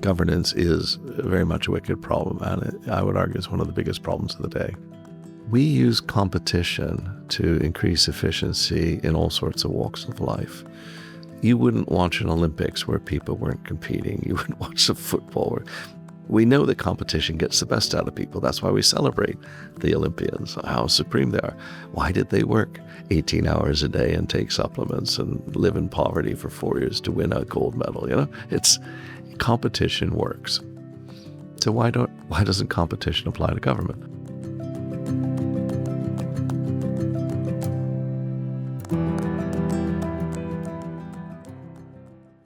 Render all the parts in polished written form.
Governance is very much a wicked problem, and I would argue it's one of the biggest problems of the day. We use competition to increase efficiency in all sorts of walks of life. You wouldn't watch an Olympics where people weren't competing. You wouldn't watch a football where... We know that competition gets the best out of people. That's why we celebrate the Olympians, how supreme they are. Why did they work 18 hours a day and take supplements and live in poverty for 4 years to win a gold medal? Competition works. So why doesn't competition apply to government?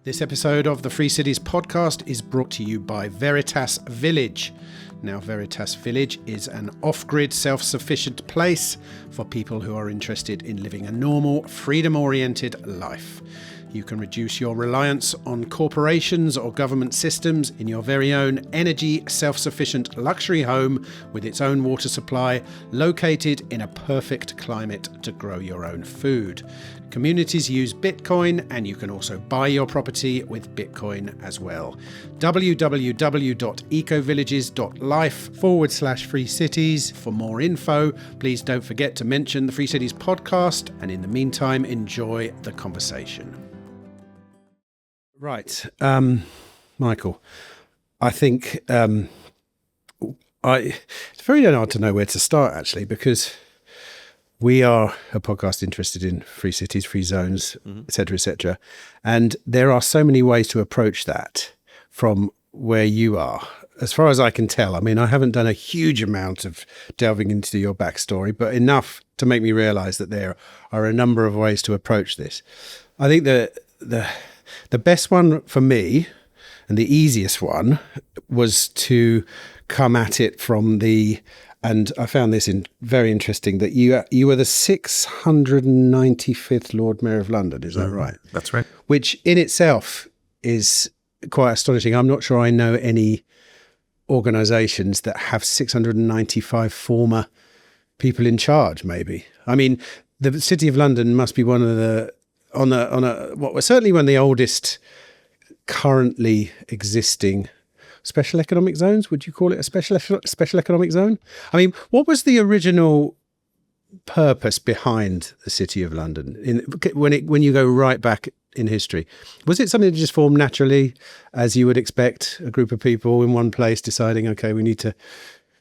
This episode of the Free Cities podcast is brought to you by Veritas Village. Now, Veritas Village is an off-grid, self-sufficient place for people who are interested in living a normal, freedom-oriented life. You can reduce your reliance on corporations or government systems in your very own energy self-sufficient luxury home with its own water supply, located in a perfect climate to grow your own food. Communities use Bitcoin, and you can also buy your property with Bitcoin as well. www.ecovillages.life/free cities. For more info, please don't forget to mention the Free Cities podcast, and in the meantime, enjoy the conversation. Right, Michael, I think it's very hard to know where to start, actually, because we are a podcast interested in free cities, free zones, et cetera, and there are so many ways to approach that from where you are. As far as I can tell, I mean, I haven't done a huge amount of delving into your backstory, but enough to make me realise that there are a number of ways to approach this. I think the best one for me, and the easiest one, was to come at it from and I found this very interesting, that you were the 695th Lord Mayor of London, is that right? That's right. Which in itself is quite astonishing. I'm not sure I know any organisations that have 695 former people in charge, maybe. I mean, the City of London must be one of the, certainly one of the oldest currently existing special economic zones. Would you call it a special economic zone? I mean, what was the original purpose behind the City of London when you go right back in history? Was it something that just formed naturally, as you would expect, a group of people in one place deciding, okay, we need to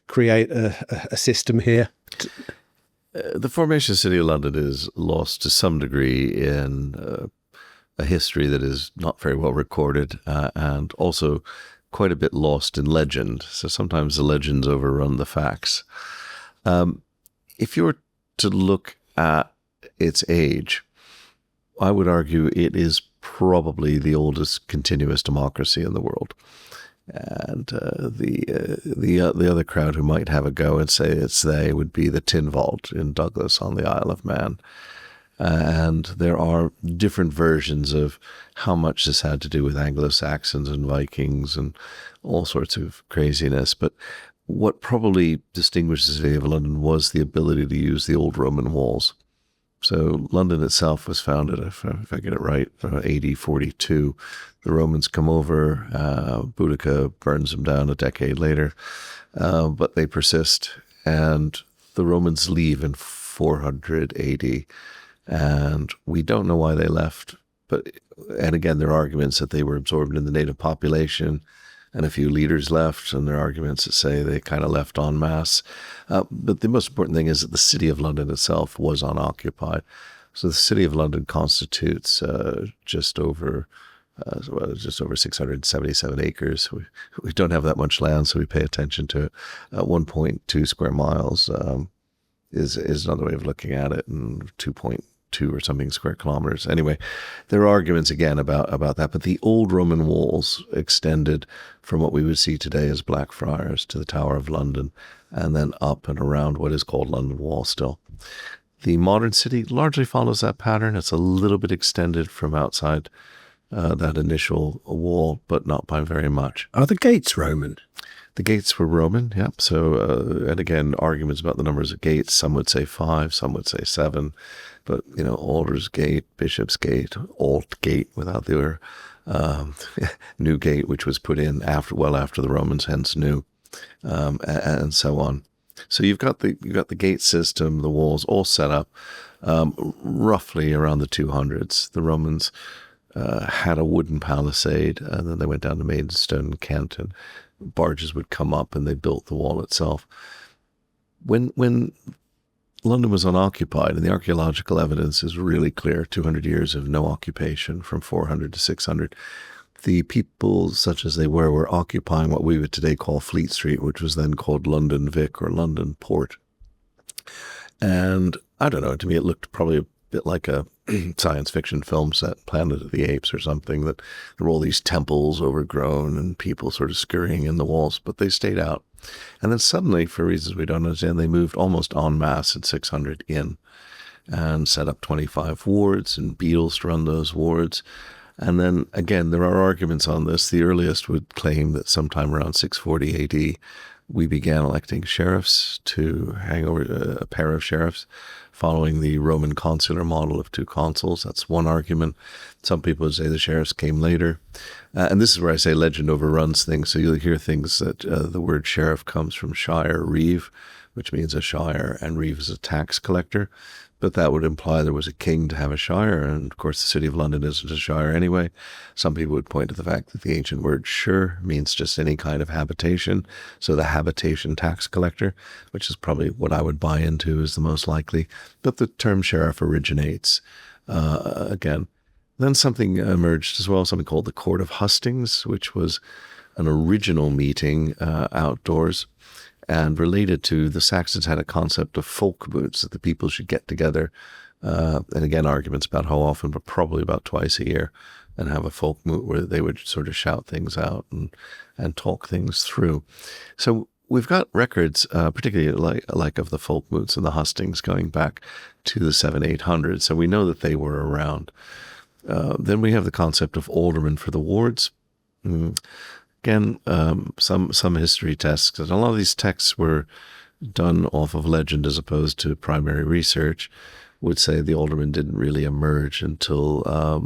create a system here? The formation of the City of London is lost to some degree in a history that is not very well recorded, and also quite a bit lost in legend. So sometimes the legends overrun the facts. If you were to look at its age, I would argue it is probably the oldest continuous democracy in the world. And the other crowd who might have a go and say it's they would be the Tin Vault in Douglas on the Isle of Man. And there are different versions of how much this had to do with Anglo-Saxons and Vikings and all sorts of craziness. But what probably distinguishes the City of London was the ability to use the old Roman walls. So London itself was founded, if I get it right, AD 42. The Romans come over, Boudica burns them down a decade later, but they persist, and the Romans leave in 400 AD. And we don't know why they left, and again, there are arguments that they were absorbed in the native population, and a few leaders left, and there are arguments that say they kind of left en masse. But the most important thing is that the City of London itself was unoccupied. So the City of London constitutes just over 677 acres. We don't have that much land, so we pay attention to it. 1.2 square miles is another way of looking at it, and 2.2 or something square kilometers. Anyway, there are arguments again about that, but the old Roman walls extended from what we would see today as Blackfriars to the Tower of London, and then up and around what is called London Wall still. The modern city largely follows that pattern. It's a little bit extended from outside that initial wall, but not by very much. Are the gates Roman? The gates were Roman, yep. So, and again, arguments about the numbers of gates. Some would say 5, some would say 7. But, Aldersgate, Bishopsgate, Altgate without the Newgate, which was put in well after the Romans, hence new, and so on. So you've got the gate system, the walls all set up roughly around the 200s. The Romans had a wooden palisade, and then they went down to Maidstone and Kent, and barges would come up, and they built the wall itself. When London was unoccupied, and the archaeological evidence is really clear, 200 years of no occupation from 400 to 600, the people, such as they were occupying what we would today call Fleet Street, which was then called London Vic or London Port. And I don't know, to me it looked probably a bit like a science fiction film set, Planet of the Apes or something, that there were all these temples overgrown and people sort of scurrying in the walls, but they stayed out. And then suddenly, for reasons we don't understand, they moved almost en masse at 600 in and set up 25 wards and beadles to run those wards. And then, again, there are arguments on this. The earliest would claim that sometime around 640 AD, we began electing sheriffs to hang over a pair of sheriffs, following the Roman consular model of 2 consuls. That's one argument. Some people would say the sheriffs came later. And this is where I say legend overruns things. So you'll hear things that the word sheriff comes from shire, reeve, which means a shire, and reeve is a tax collector. But that would imply there was a king to have a shire, and of course the city of London isn't a shire anyway. Some people would point to the fact that the ancient word shire means just any kind of habitation, so the habitation tax collector, which is probably what I would buy into is the most likely. But the term sheriff originates again. Then something emerged as well, something called the Court of Hustings, which was an original meeting outdoors. And related to, the Saxons had a concept of folkmoots, that the people should get together, and again, arguments about how often, but probably about twice a year, and have a folkmoot where they would sort of shout things out and talk things through. So we've got records, particularly like of the folkmoots and the hustings going back to the 700-800s, so we know that they were around. Then we have the concept of aldermen for the wards. Again, some history tests, and a lot of these texts were done off of legend as opposed to primary research, would say the alderman didn't really emerge until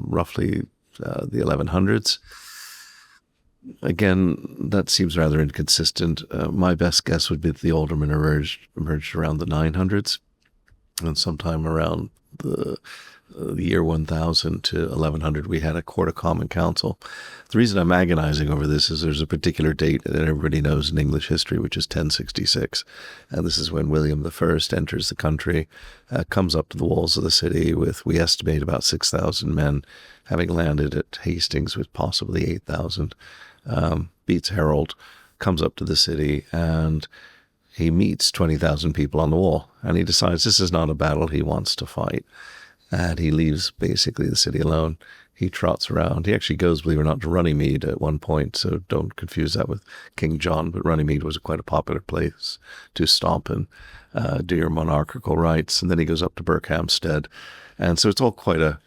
roughly the 1100s. Again, that seems rather inconsistent. My best guess would be that the alderman emerged around the 900s, and sometime around the year 1000 to 1100, we had a Court of Common Council. The reason I'm agonizing over this is there's a particular date that everybody knows in English history, which is 1066. And this is when William I enters the country, comes up to the walls of the city with, we estimate, about 6,000 men, having landed at Hastings with possibly 8,000, beats Harold, comes up to the city, and he meets 20,000 people on the wall. And he decides this is not a battle he wants to fight. And he leaves basically the city alone. He trots around. He actually goes, believe it or not, to Runnymede at one point, so don't confuse that with King John, but Runnymede was quite a popular place to stop and do your monarchical rites. And then he goes up to Berkhamsted. And so it's all quite a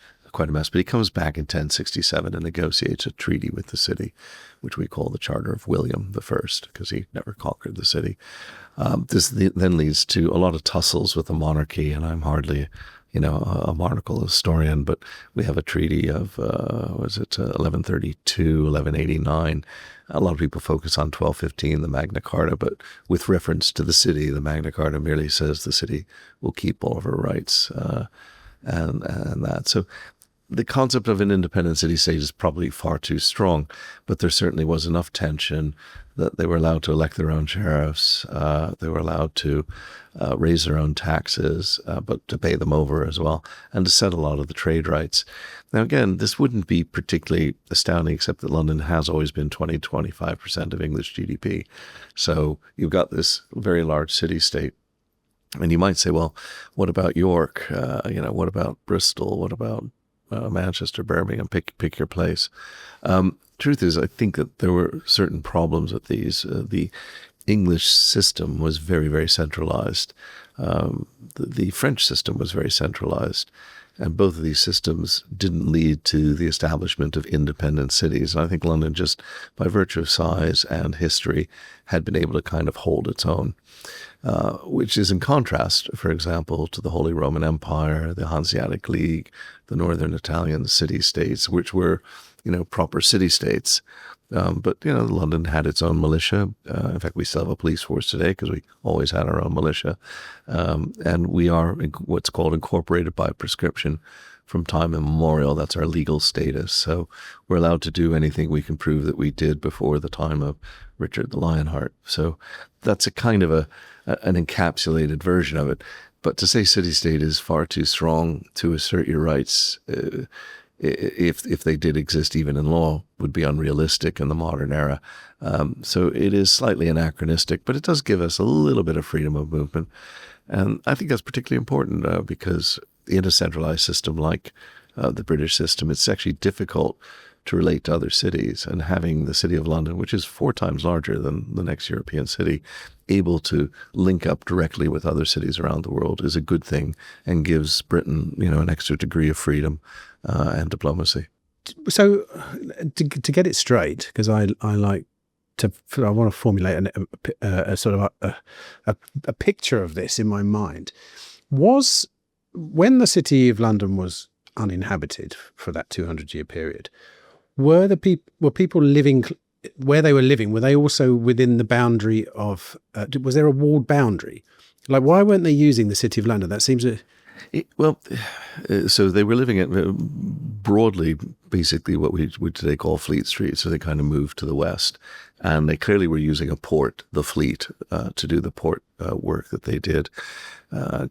mess. But he comes back in 1067 and negotiates a treaty with the city, which we call the Charter of William I, because he never conquered the city. This then leads to a lot of tussles with the monarchy, and I'm hardly a monarchical historian, but we have a treaty of, 1132, 1189. A lot of people focus on 1215, the Magna Carta, but with reference to the city, the Magna Carta merely says the city will keep all of her rights and that. So the concept of an independent city-state is probably far too strong, but there certainly was enough tension that they were allowed to elect their own sheriffs. They were allowed to raise their own taxes, but to pay them over as well, and to set a lot of the trade rights. Now, again, this wouldn't be particularly astounding, except that London has always been 20-25% of English GDP. So you've got this very large city-state. And you might say, well, what about York? What about Bristol? What about Manchester, Birmingham? Pick your place. Truth is, I think that there were certain problems with these. The English system was very, very centralized. The French system was very centralized. And both of these systems didn't lead to the establishment of independent cities. And I think London, just by virtue of size and history, had been able to kind of hold its own. which is in contrast, for example, to the Holy Roman Empire, the Hanseatic League, the Northern Italian city-states, which were, proper city-states. But London had its own militia. In fact, we still have a police force today because we always had our own militia. And we are what's called incorporated by prescription from time immemorial. That's our legal status. So we're allowed to do anything we can prove that we did before the time of Richard the Lionheart. So that's a kind of an encapsulated version of it. But to say city-state is far too strong to assert your rights, if they did exist even in law, would be unrealistic in the modern era. So it is slightly anachronistic, but it does give us a little bit of freedom of movement. And I think that's particularly important because in a centralized system like the British system, it's actually difficult to relate to other cities. And having the City of London, which is 4 times larger than the next European city, able to link up directly with other cities around the world is a good thing and gives Britain, an extra degree of freedom and diplomacy. So to get it straight, because I want to formulate a sort of a picture of this in my mind. Was when the City of London was uninhabited for that 200-year period, were people living where they were living? Were they also within the boundary of? Was there a walled boundary? Like, why weren't they using the City of London? That seems so they were living at broadly, basically what we would today call Fleet Street. So they kind of moved to the west, and they clearly were using a port, the Fleet, to do the port work that they did. A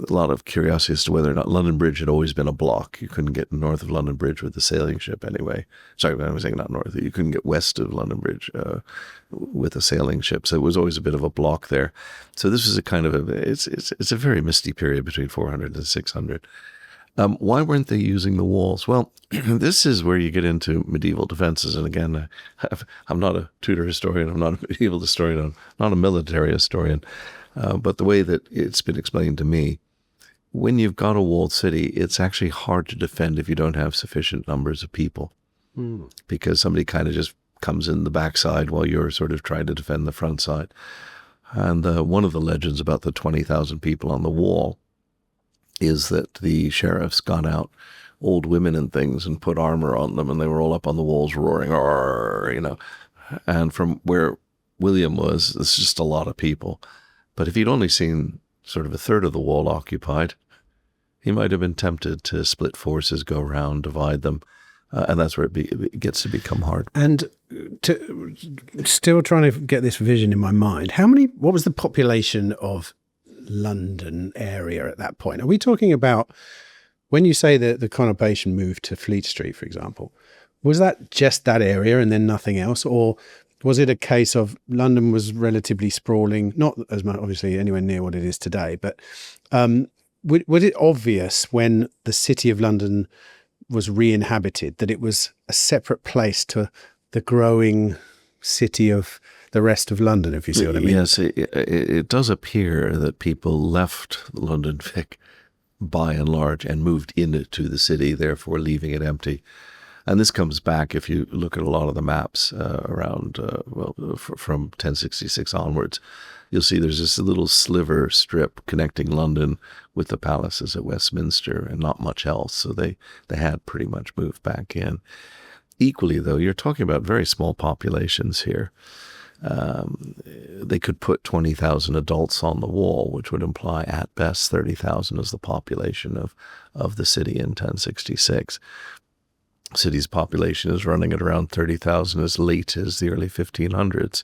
lot of curiosity as to whether or not London Bridge had always been a block. You couldn't get north of London Bridge with the sailing ship anyway. Sorry, I was saying not north. You couldn't get west of London Bridge with a sailing ship. So it was always a bit of a block there. So this was a kind of it's a very misty period between 400 and 600. Why weren't they using the walls? Well, this is where you get into medieval defenses. And again, I'm not a Tudor historian. I'm not a medieval historian. I'm not a military historian. But the way that it's been explained to me, when you've got a walled city, it's actually hard to defend if you don't have sufficient numbers of people. Because somebody kind of just comes in the backside while you're sort of trying to defend the front side. And one of the legends about the 20,000 people on the wall is that the sheriffs got out old women and things and put armor on them, and they were all up on the walls roaring, And from where William was, it's just a lot of people. But if he'd only seen sort of a third of the wall occupied, he might have been tempted to split forces, go around, divide them. And that's where it gets to become hard. And still trying to get this vision in my mind, what was the population of London area at that point? Are we talking about, when you say that the conurbation moved to Fleet Street, for example, was that just that area and then nothing else? Or was it a case of London was relatively sprawling, not as much, obviously, anywhere near what it is today, but was it obvious when the City of London was re-inhabited that it was a separate place to the growing city of the rest of London, if you see what I mean? Yes, it does appear that people left London Vic by and large and moved into the city, therefore leaving it empty. And this comes back, if you look at a lot of the maps around, from 1066 onwards, you'll see there's this little sliver strip connecting London with the palaces at Westminster and not much else. So they had pretty much moved back in. Equally, though, you're talking about very small populations here. They could put 20,000 adults on the wall, which would imply at best 30,000 as the population of the city in 1066. City's population is running at around 30,000 as late as the early 1500s.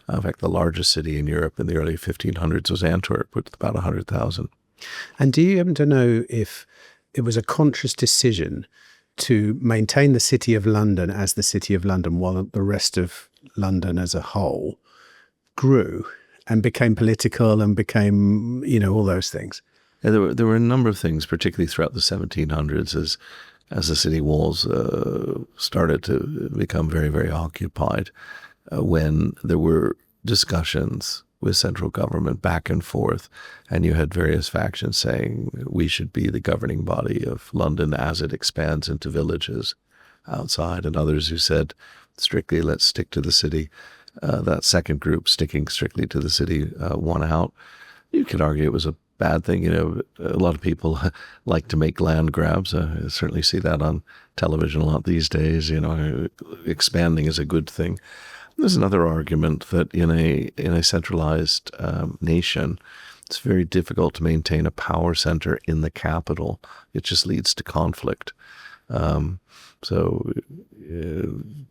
In fact, the largest city in Europe in the early 1500s was Antwerp, with about 100,000. And do you happen to know if it was a conscious decision to maintain the City of London as the City of London while the rest of London as a whole grew and became political and became, all those things? Yeah, there were a number of things, particularly throughout the 1700s, as the city walls started to become very, very occupied, when there were discussions with central government back and forth, and you had various factions saying we should be the governing body of London as it expands into villages outside, and others who said strictly let's stick to the city. That second group, sticking strictly to the city, won out. You could argue it was a bad thing. You know, a lot of people like to make land grabs. I certainly see that on television a lot these days. You know, expanding is a good thing. There's another argument that in a centralized nation, it's very difficult to maintain a power center in the capital. It just leads to conflict. So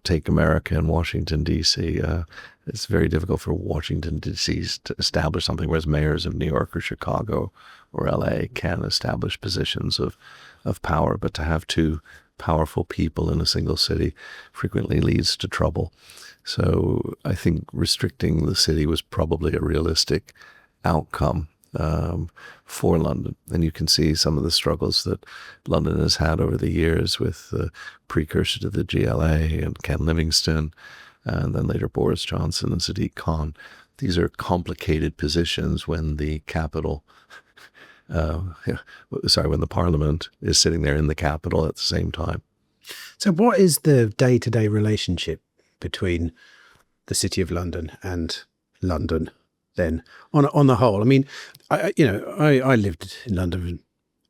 take America and Washington, D.C. It's very difficult for Washington, D.C. to establish something, whereas mayors of New York or Chicago or L.A. can establish positions of power. But to have two powerful people in a single city frequently leads to trouble. So I think restricting the city was probably a realistic outcome for London. And you can see some of the struggles that London has had over the years with the precursor to the GLA and Ken Livingstone, and then later Boris Johnson and Sadiq Khan. These are complicated positions when the capital, when the parliament is sitting there in the capital at the same time. So what is the day-to-day relationship between the City of London and London then on the whole? I mean, I lived in London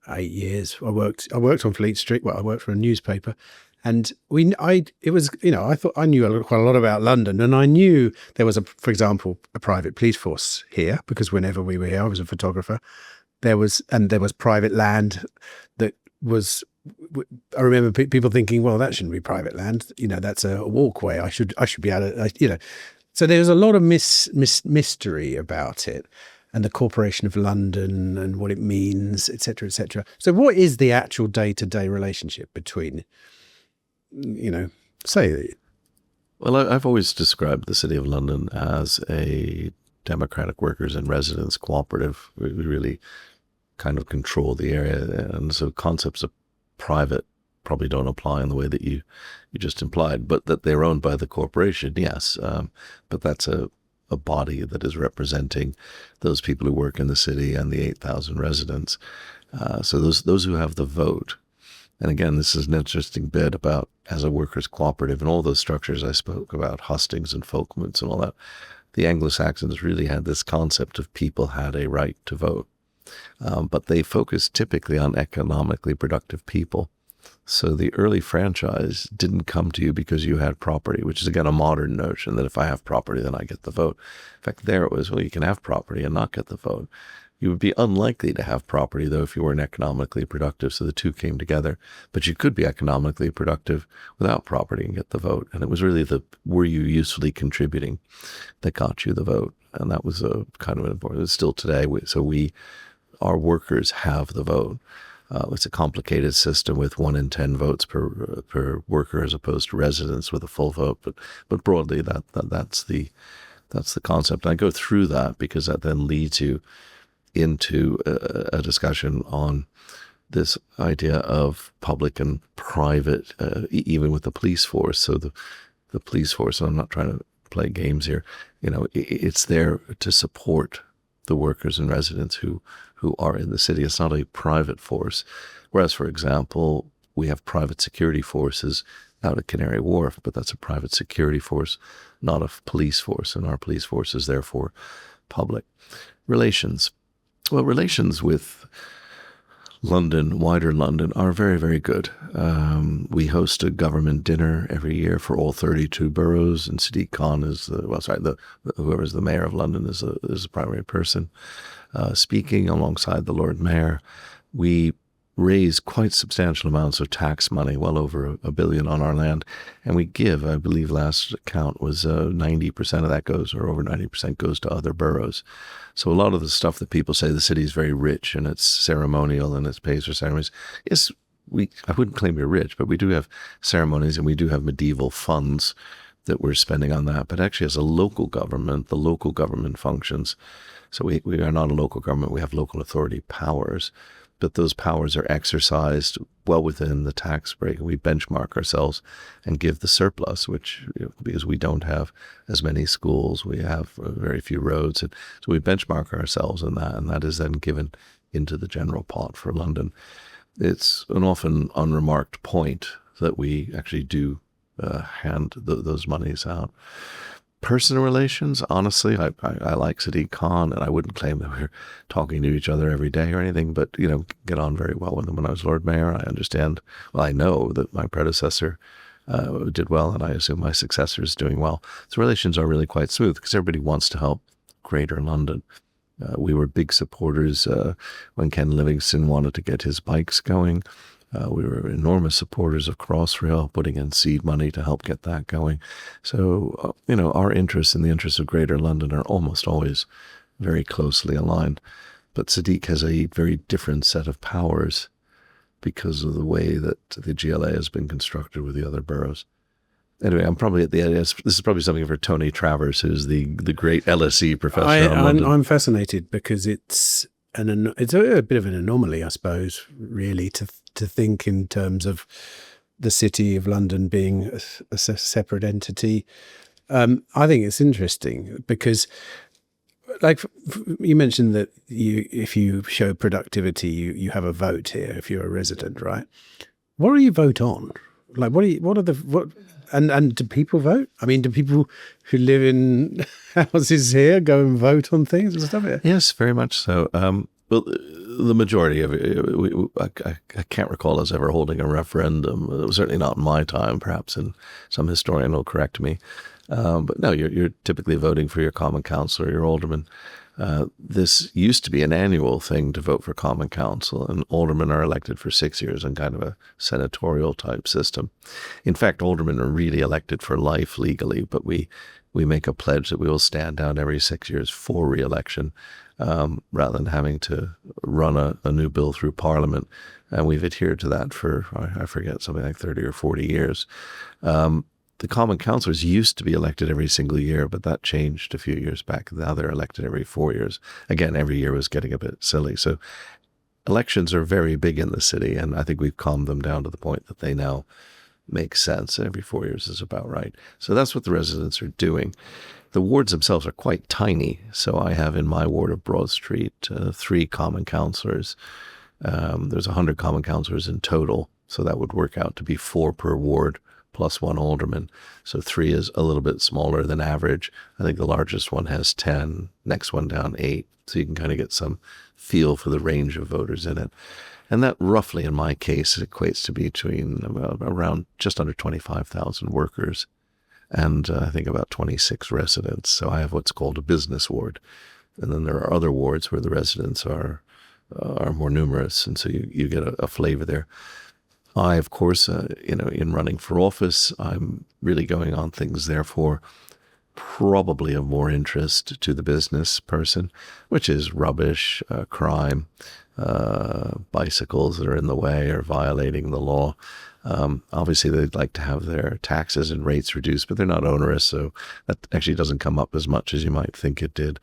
for 8 years. I worked on Fleet Street. Well, I worked for a newspaper, and I thought I knew quite a lot about London, and I knew there was for example, a private police force here, because whenever we were here, I was a photographer. There was private land that was. I remember people thinking, well, that shouldn't be private land. You know, that's a walkway. I should be able to, So there's a lot of mystery about it, and the Corporation of London and what it means, et cetera, et cetera. So what is the actual day-to-day relationship between, say... Well, I've always described the City of London as a democratic workers and residents cooperative. We really kind of control the area, and so concepts of private probably don't apply in the way that you just implied, but that they're owned by the corporation, yes. But that's a body that is representing those people who work in the city and the 8,000 residents. So those who have the vote. And again, this is an interesting bit about as a workers' cooperative and all those structures I spoke about, hustings and folkmots and all that. The Anglo-Saxons really had this concept of people had a right to vote. But they focused typically on economically productive people. So the early franchise didn't come to you because you had property, which is, again, a modern notion that if I have property, then I get the vote. In fact, there it was, well, you can have property and not get the vote. You would be unlikely to have property, though, if you weren't economically productive. So the two came together. But you could be economically productive without property and get the vote. And it was really were you usefully contributing that got you the vote. And that was a kind of important. It's still today. Our workers have the vote. It's a complicated system with 1 in 10 votes per worker as opposed to residents with a full vote. But broadly, that's the concept. And I go through that because that then leads you into a discussion on this idea of public and private, even with the police force. So the police force, and I'm not trying to play games here, it's there to support the workers and residents who are in the city. It's not a private force. Whereas, for example, we have private security forces out at Canary Wharf, but that's a private security force, not a police force. And our police force is therefore public. Relations. Well, relations with London, wider London, are very, very good. We host a government dinner every year for all 32 boroughs, and Sadiq Khan is whoever's the mayor of London is the primary person speaking alongside the Lord Mayor. We raise quite substantial amounts of tax money, well over $1 billion on our land, and we give, I believe last count was 90% of that goes, or over 90% goes to other boroughs. So a lot of the stuff that people say the city is very rich and it's ceremonial and it pays for ceremonies, yes, I wouldn't claim we're rich, but we do have ceremonies and we do have medieval funds that we're spending on that. But actually, as a local government, the local government functions. So we are not a local government. We have local authority powers, but those powers are exercised well within the tax break. We benchmark ourselves and give the surplus, which, because we don't have as many schools, we have very few roads. And so we benchmark ourselves in that, and that is then given into the general pot for London. It's an often unremarked point that we actually do hand those monies out. personal relations, honestly, I like Sadiq Khan, and I wouldn't claim that we're talking to each other every day or anything, but, get on very well with him. When I was Lord Mayor, I know that my predecessor did well, and I assume my successor is doing well. So relations are really quite smooth because everybody wants to help Greater London. We were big supporters when Ken Livingstone wanted to get his bikes going. We were enormous supporters of Crossrail, putting in seed money to help get that going. So, our interests and the interests of Greater London are almost always very closely aligned. But Sadiq has a very different set of powers because of the way that the GLA has been constructed with the other boroughs. Anyway, I'm probably at the end. This is probably something for Tony Travers, who's the great LSE professor. I'm fascinated because it's a bit of an anomaly, I suppose, really, to think in terms of the City of London being a separate entity. I think it's interesting because, like you mentioned, that if you show productivity, you have a vote here if you're a resident, right? What do you vote on? Like, and do people vote? I mean, do people who live in houses here go and vote on things and stuff? Yes, very much so. Well, the majority of it, I can't recall us ever holding a referendum. It was certainly not in my time. Perhaps some historian will correct me. But no, you're typically voting for your common council or your alderman. This used to be an annual thing to vote for common council, and aldermen are elected for 6 years in kind of a senatorial type system. In fact, aldermen are really elected for life legally, but we make a pledge that we will stand down every 6 years for re-election, rather than having to run a new bill through Parliament. And we've adhered to that for, I forget, something like 30 or 40 years. The common councillors used to be elected every single year, but that changed a few years back. Now they're elected every 4 years. Again, every year was getting a bit silly. So elections are very big in the city, and I think we've calmed them down to the point that they now make sense. Every 4 years is about right. So that's what the residents are doing. The wards themselves are quite tiny. So I have in my ward of Broad Street 3 common councillors. There's 100 common councillors in total, so that would work out to be 4 per ward plus 1 alderman. So 3 is a little bit smaller than average. I think the largest one has 10, next one down 8. So you can kind of get some feel for the range of voters in it. And that roughly, in my case, equates to between around just under 25,000 workers and I think about 26 residents. So I have what's called a business ward. And then there are other wards where the residents are more numerous. And so you get a flavor there. I, of course, in running for office, I'm really going on things, therefore, probably of more interest to the business person, which is rubbish, crime, bicycles that are in the way or violating the law. Obviously, they'd like to have their taxes and rates reduced, but they're not onerous, so that actually doesn't come up as much as you might think it did.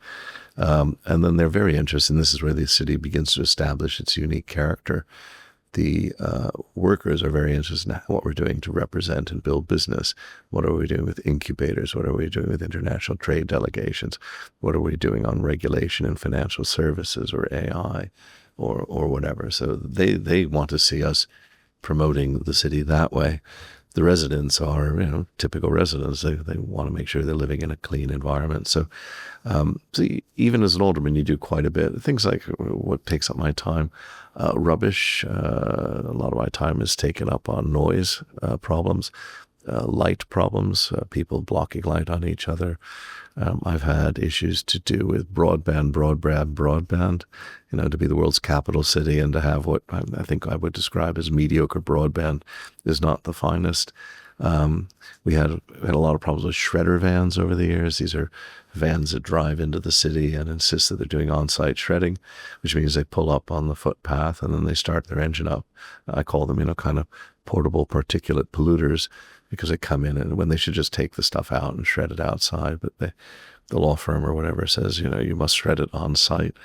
And then they're very interested, and this is where the city begins to establish its unique character. The workers are very interested in what we're doing to represent and build business. What are we doing with incubators? What are we doing with international trade delegations? What are we doing on regulation and financial services or AI or whatever? So they want to see us promoting the city that way. The residents are, typical residents. They want to make sure they're living in a clean environment. So even as an alderman, you do quite a bit. Things like what takes up my time, rubbish. A lot of my time is taken up on noise problems, light problems, people blocking light on each other. I've had issues to do with broadband, to be the world's capital city and to have what I think I would describe as mediocre broadband is not the finest. We had a lot of problems with shredder vans over the years. These are vans that drive into the city and insist that they're doing on-site shredding, which means they pull up on the footpath and then they start their engine up. I call them, kind of portable particulate polluters, because they come in and when they should just take the stuff out and shred it outside, but the law firm or whatever says, you must shred it on site.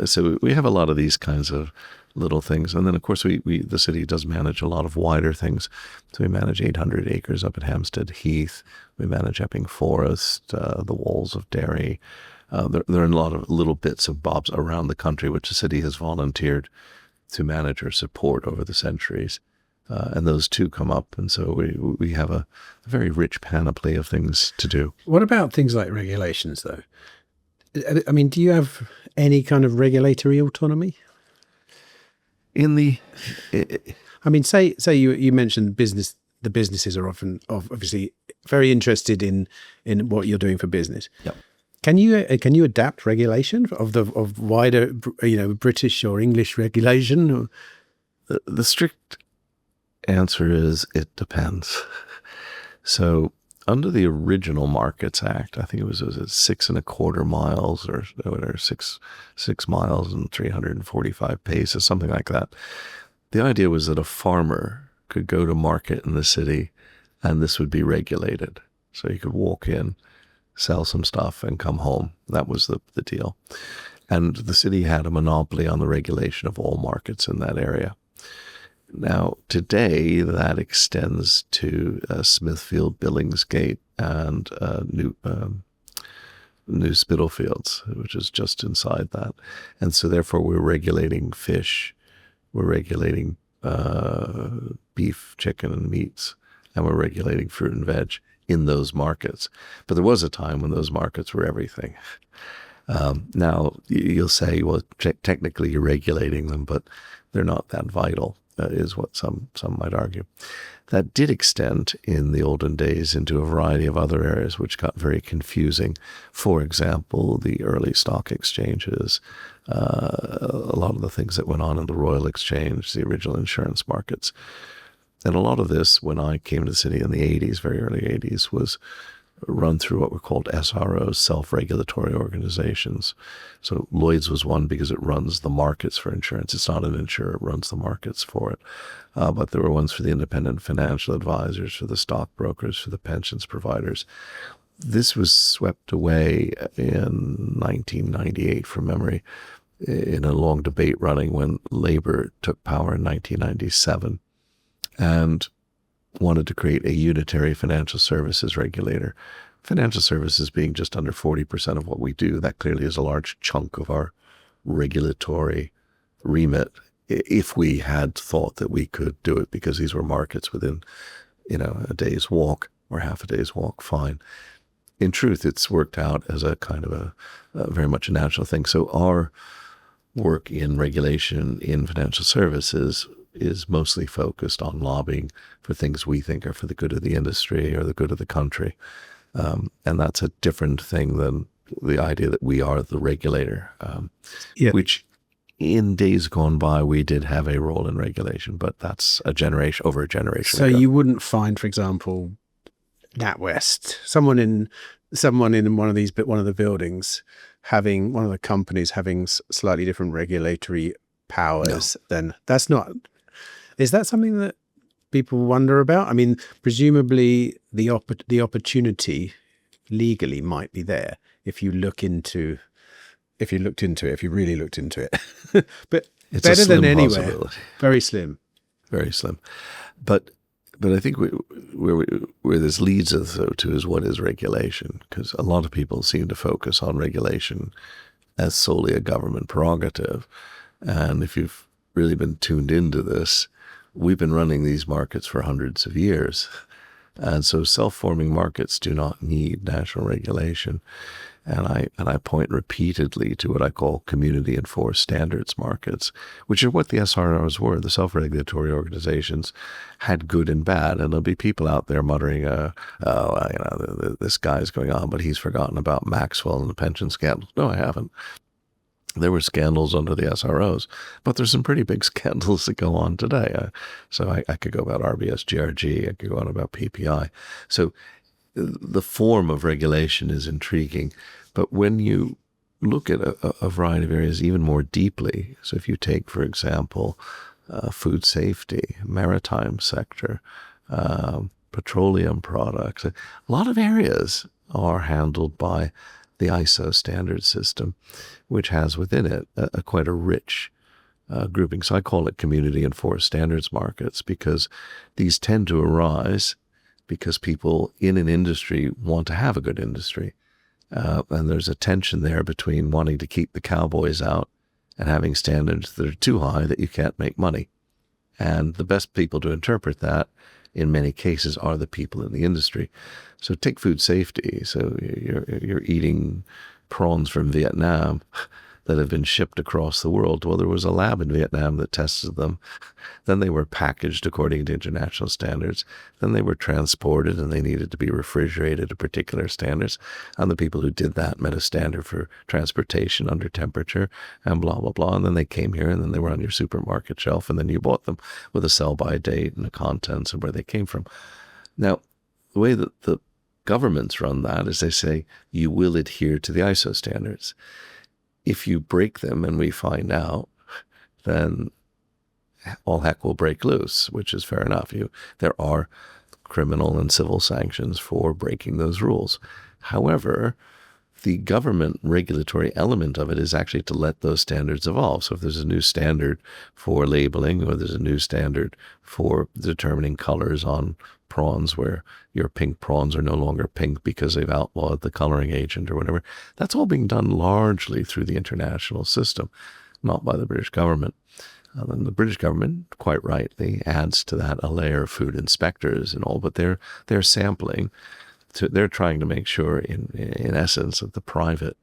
So we have a lot of these kinds of little things. And then, of course, the city does manage a lot of wider things. So we manage 800 acres up at Hampstead Heath. We manage Epping Forest, the walls of Derry. There are a lot of little bits of bobs around the country, which the city has volunteered to manage or support over the centuries. and those two come up. And so we have a very rich panoply of things to do. What about things like regulations, though? I mean, do you have any kind of regulatory autonomy? I mean, say you mentioned business. The businesses are often obviously very interested in what you're doing for business. Yep. Can you adapt regulation of wider, British or English regulation? The strict answer is it depends. So under the original Markets Act, I think it was 6.25 miles or whatever, 6 miles and 345 paces, something like that. The idea was that a farmer could go to market in the city and this would be regulated. So you could walk in, sell some stuff and come home. That was the deal. And the city had a monopoly on the regulation of all markets in that area. Now, today, that extends to Smithfield, Billingsgate, and New Spitalfields, which is just inside that. And so therefore, we're regulating fish, we're regulating beef, chicken, and meats, and we're regulating fruit and veg in those markets. But there was a time when those markets were everything. Now, you'll say, well, technically you're regulating them, but they're not that vital, is what some might argue. That did extend in the olden days into a variety of other areas, which got very confusing. For example, the early stock exchanges, a lot of the things that went on in the Royal Exchange, the original insurance markets. And a lot of this, when I came to the city in the 80s, very early 80s, was run through what were called SROs, self-regulatory organizations. So Lloyd's was one because it runs the markets for insurance. It's not an insurer, it runs the markets for it. But there were ones for the independent financial advisors, for the stockbrokers, for the pensions providers. This was swept away in 1998 from memory in a long debate running when Labour took power in 1997 and wanted to create a unitary financial services regulator. Financial services being just under 40% of what we do, that clearly is a large chunk of our regulatory remit if we had thought that we could do it, because these were markets within, a day's walk or half a day's walk, fine. In truth, it's worked out as a kind of a very much a national thing. So our work in regulation in financial services is mostly focused on lobbying for things we think are for the good of the industry or the good of the country. And that's a different thing than the idea that we are the regulator, which in days gone by, we did have a role in regulation, but that's over a generation ago. So you wouldn't find, for example, NatWest, someone in one of the buildings having, one of the companies having slightly different regulatory powers. No. Then that's not. Is that something that people wonder about? I mean, presumably the opportunity legally might be there if you really looked into it. But it's better than anywhere. Possibility. Very slim. Very slim. But I think where this leads us though to is what is regulation, because a lot of people seem to focus on regulation as solely a government prerogative. And if you've really been tuned into this, we've been running these markets for hundreds of years. And so self-forming markets do not need national regulation. And I point repeatedly to what I call community enforced standards markets, which are what the SROs were. The self-regulatory organizations had good and bad. And there'll be people out there muttering, this guy's going on, but he's forgotten about Maxwell and the pension scandal. No, I haven't. There were scandals under the SROs, but there's some pretty big scandals that go on today. So I could go about RBS GRG, I could go on about PPI. So the form of regulation is intriguing, but when you look at a variety of areas even more deeply, so if you take, for example, food safety, maritime sector, petroleum products, a lot of areas are handled by the ISO standard system, which has within it quite a rich grouping. So I call it community enforced standards markets, because these tend to arise because people in an industry want to have a good industry. And there's a tension there between wanting to keep the cowboys out and having standards that are too high that you can't make money. And the best people to interpret that in many cases are the people in the industry. So take food safety. So you're eating prawns from Vietnam that have been shipped across the world. Well, there was a lab in Vietnam that tested them. Then they were packaged according to international standards. Then they were transported and they needed to be refrigerated to particular standards. And the people who did that met a standard for transportation under temperature and blah, blah, blah. And then they came here and then they were on your supermarket shelf and then you bought them with a sell-by date and the contents and where they came from. Now, the way that the governments run that is they say, you will adhere to the ISO standards. If you break them and we find out, then all heck will break loose, which is fair enough. There are criminal and civil sanctions for breaking those rules. However, the government regulatory element of it is actually to let those standards evolve. So if there's a new standard for labeling or there's a new standard for determining colors on prawns where your pink prawns are no longer pink because they've outlawed the coloring agent or whatever, that's all being done largely through the international system, not by the British government. And the British government, quite rightly, adds to that a layer of food inspectors and all, but they're sampling. They're trying to make sure, in essence, that the private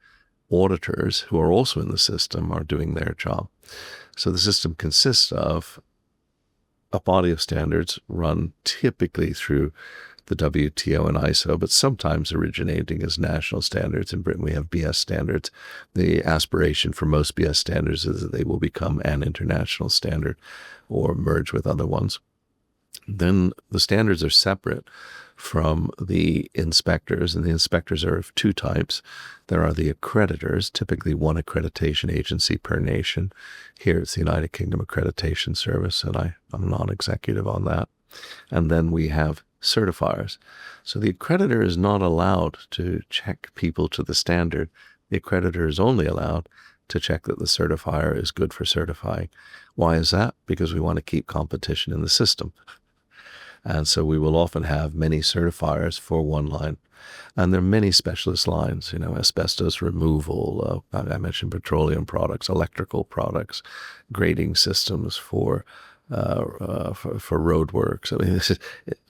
auditors who are also in the system are doing their job. So the system consists of a body of standards run typically through the WTO and ISO, but sometimes originating as national standards. In Britain, we have BS standards. The aspiration for most BS standards is that they will become an international standard or merge with other ones. Then the standards are separate from the inspectors, and the inspectors are of two types. There are the accreditors, typically one accreditation agency per nation. Here it's the United Kingdom Accreditation Service, and I'm non-executive on that. And then we have certifiers. So the accreditor is not allowed to check people to the standard. The accreditor is only allowed to check that the certifier is good for certifying. Why is that? Because we want to keep competition in the system. And so we will often have many certifiers for one line. And there are many specialist lines, asbestos removal, I mentioned petroleum products, electrical products, grading systems for road works. I mean,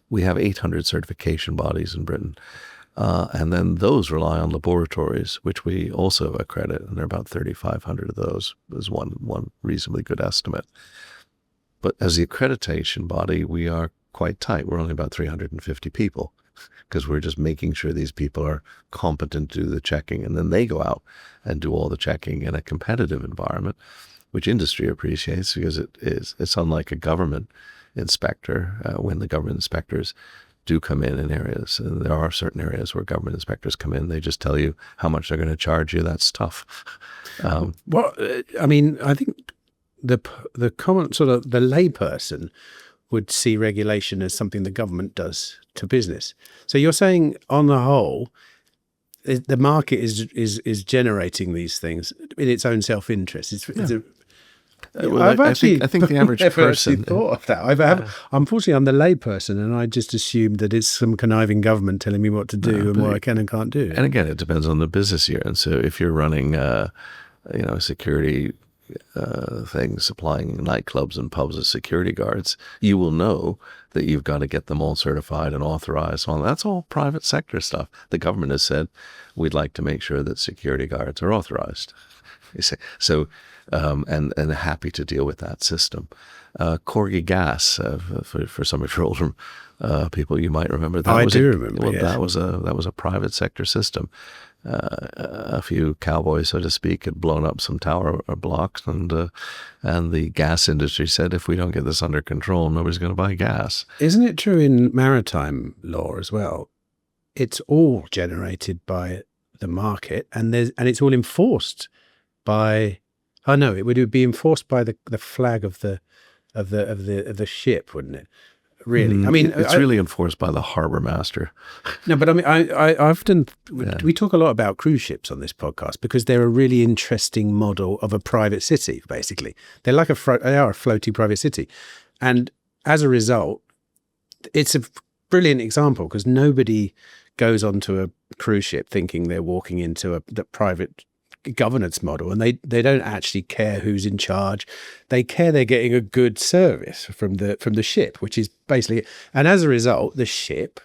we have 800 certification bodies in Britain. And then those rely on laboratories, which we also accredit, and there are about 3,500 of those is one reasonably good estimate. But as the accreditation body, we are quite tight. We're only about 350 people because we're just making sure these people are competent to do the checking. And then they go out and do all the checking in a competitive environment, which industry appreciates because it's unlike a government inspector when the government inspectors do come in areas. And there are certain areas where government inspectors come in. They just tell you how much they're going to charge you. That's tough. I think the common sort of the layperson would see regulation as something the government does to business. So you're saying, on the whole, the market is generating these things in its own self-interest. I think the average person thought of that. Unfortunately, I'm the layperson, and I just assumed that it's some conniving government telling me what to do and what I can and can't do. And again, it depends on the business year. And so if you're running, security things, supplying nightclubs and pubs as security guards, you will know that you've got to get them all certified and authorized. That's all private sector stuff. The government has said, we'd like to make sure that security guards are authorized. You see? So, and happy to deal with that system. Corgi gas, for some of your older people, you might remember that. I do remember. Yes. That was a private sector system. A few cowboys, so to speak, had blown up some tower blocks, and the gas industry said, if we don't get this under control, nobody's going to buy gas. Isn't it true in maritime law as well? It's all generated by the market, and it's all enforced by. Oh no, it would be enforced by the flag of the ship, wouldn't it? Really? I mean, it's really enforced by the harbor master. No, but I mean, I often, we talk a lot about cruise ships on this podcast because they're a really interesting model of a private city, basically. They are a floaty private city. And as a result, it's a brilliant example because nobody goes onto a cruise ship thinking they're walking into the private governance model, and they don't actually care who's in charge. They care they're getting a good service from the ship, which is basically, and as a result, the ship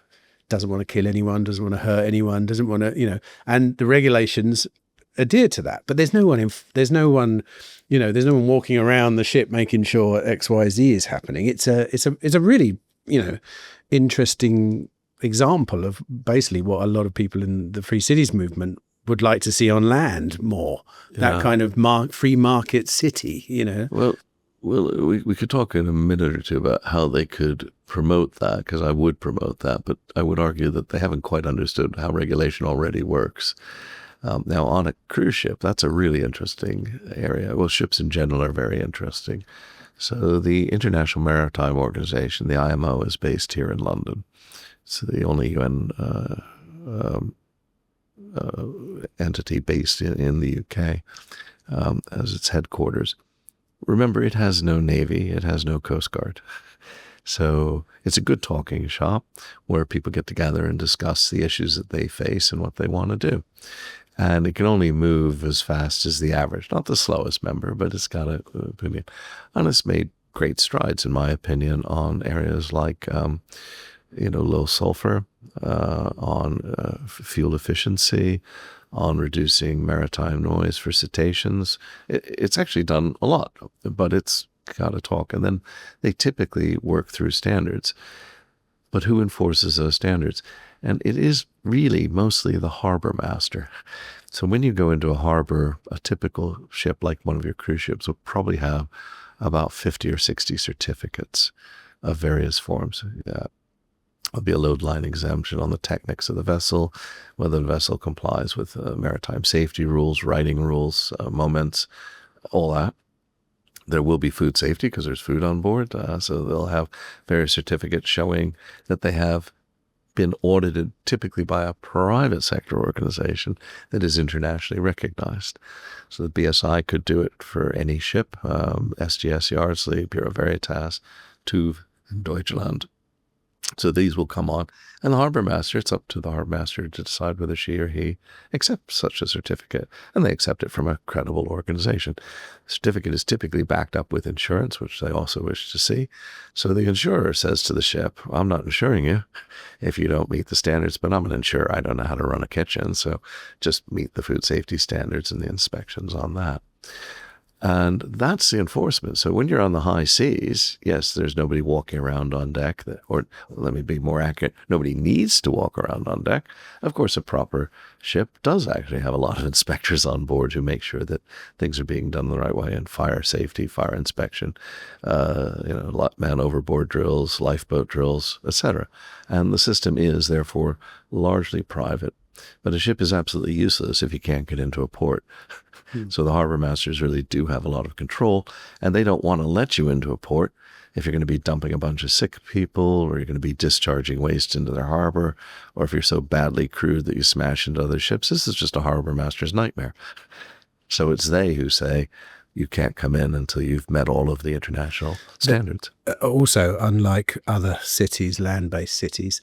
doesn't want to kill anyone, doesn't want to hurt anyone, doesn't want to, and the regulations adhere to that. But there's no one walking around the ship making sure XYZ is happening. It's a really, interesting example of basically what a lot of people in the Free Cities movement would like to see on land more. That kind of free market city, Well, we could talk in a minute or two about how they could promote that, because I would promote that, but I would argue that they haven't quite understood how regulation already works. Now, on a cruise ship, that's a really interesting area. Well, ships in general are very interesting. So the International Maritime Organization, the IMO, is based here in London. It's the only UN entity based in the UK as its headquarters. Remember, it has no Navy, it has no Coast Guard. So it's a good talking shop where people get together and discuss the issues that they face and what they want to do. And it can only move as fast as the average, not the slowest member, but it's got an opinion. And it's made great strides, in my opinion, on areas like, low sulfur, on fuel efficiency, on reducing maritime noise for cetaceans. It's actually done a lot, but it's got to talk. And then they typically work through standards. But who enforces those standards? And it is really mostly the harbor master. So when you go into a harbor, a typical ship like one of your cruise ships will probably have about 50 or 60 certificates of various forms. There'll be a load line exemption on the technics of the vessel, whether the vessel complies with maritime safety rules, righting rules, moments, all that. There will be food safety because there's food on board. So they'll have various certificates showing that they have been audited typically by a private sector organization that is internationally recognized. So the BSI could do it for any ship, SGS Yardsley, Bureau Veritas, TÜV, and Deutschland. So these will come on. And the harbor master, it's up to the harbor master to decide whether she or he accepts such a certificate. And they accept it from a credible organization. The certificate is typically backed up with insurance, which they also wish to see. So the insurer says to the ship, I'm not insuring you if you don't meet the standards, but I'm an insurer. I don't know how to run a kitchen. So just meet the food safety standards and the inspections on that. And that's the enforcement. So when you're on the high seas, yes, there's nobody walking around on deck, or let me be more accurate, nobody needs to walk around on deck. Of course, a proper ship does actually have a lot of inspectors on board who make sure that things are being done the right way, and fire safety, fire inspection, man overboard drills, lifeboat drills, etc. And the system is therefore largely private. But a ship is absolutely useless if you can't get into a port. So the harbor masters really do have a lot of control, and they don't want to let you into a port if you're going to be dumping a bunch of sick people, or you're going to be discharging waste into their harbor, or if you're so badly crewed that you smash into other ships. This is just a harbor master's nightmare. So it's they who say you can't come in until you've met all of the international standards. Also, unlike other cities, land-based cities,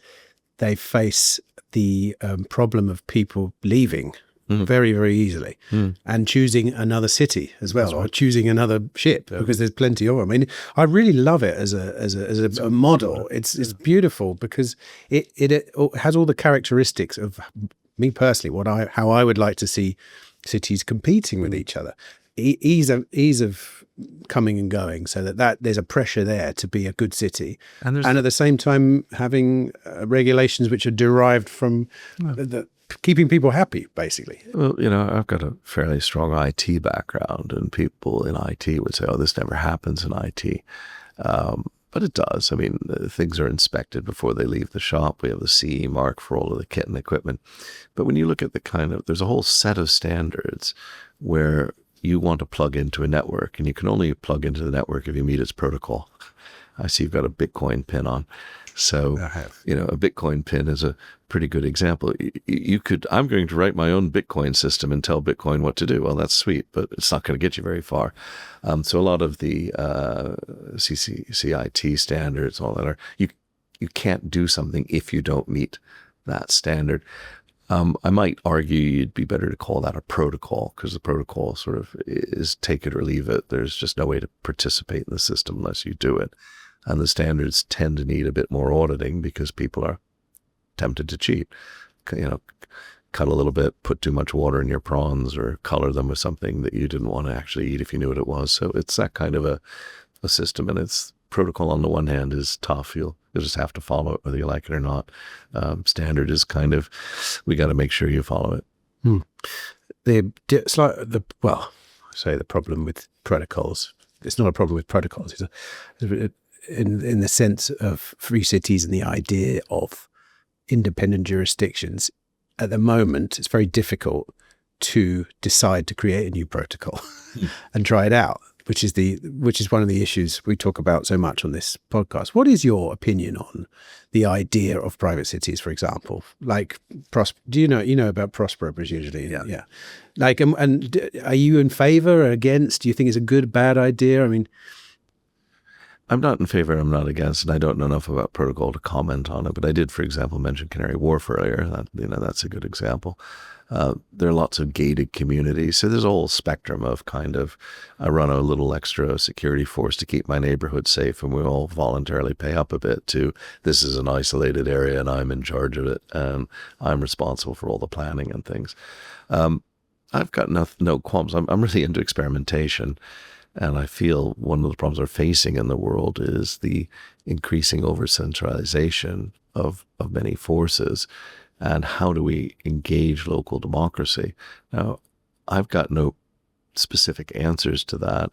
they face the problem of people leaving very, very easily and choosing another city as well, or choosing another ship, because there's plenty of them. I mean, I really love it as a model. It's beautiful because it has all the characteristics of me personally, how I would like to see cities competing with each other. Ease of coming and going, so that there's a pressure there to be a good city, and at the same time having regulations which are derived from the keeping people happy, basically. Well, I've got a fairly strong IT background, and people in IT would say, oh, this never happens in IT. But it does. I mean, things are inspected before they leave the shop. We have the CE mark for all of the kit and equipment. But when you look at there's a whole set of standards where you want to plug into a network, and you can only plug into the network if you meet its protocol. I see you've got a Bitcoin pin on. So, I have. A Bitcoin pin is a pretty good example. I'm going to write my own Bitcoin system and tell Bitcoin what to do. Well, that's sweet, but it's not going to get you very far. So a lot of the CIT standards, all that you can't do something if you don't meet that standard. I might argue you'd be better to call that a protocol, because the protocol sort of is take it or leave it. There's just no way to participate in the system unless you do it. And the standards tend to need a bit more auditing because people are tempted to cheat. Cut a little bit, put too much water in your prawns, or color them with something that you didn't want to actually eat if you knew what it was. So it's that kind of a system, and it's protocol on the one hand is tough. You'll just have to follow it whether you like it or not. Standard is kind of, we got to make sure you follow it. The problem with protocols. It's not a problem with protocols. In the sense of free cities and the idea of independent jurisdictions. At the moment, it's very difficult to decide to create a new protocol and try it out, which is one of the issues we talk about so much on this podcast. What is your opinion on the idea of private cities, for example? Like, do you know about Prosperous usually? Yeah. Like, and are you in favor or against? Do you think it's a good, bad idea? I mean, I'm not in favor, I'm not against, and I don't know enough about protocol to comment on it, but I did, for example, mention Canary Wharf earlier. That's a good example. There are lots of gated communities, so there's a whole spectrum of I run a little extra security force to keep my neighborhood safe, and we all voluntarily pay up a bit, to this is an isolated area and I'm in charge of it, and I'm responsible for all the planning and things. I've got no qualms. I'm really into experimentation. And I feel one of the problems we're facing in the world is the increasing over-centralization of many forces. And how do we engage local democracy? Now, I've got no specific answers to that.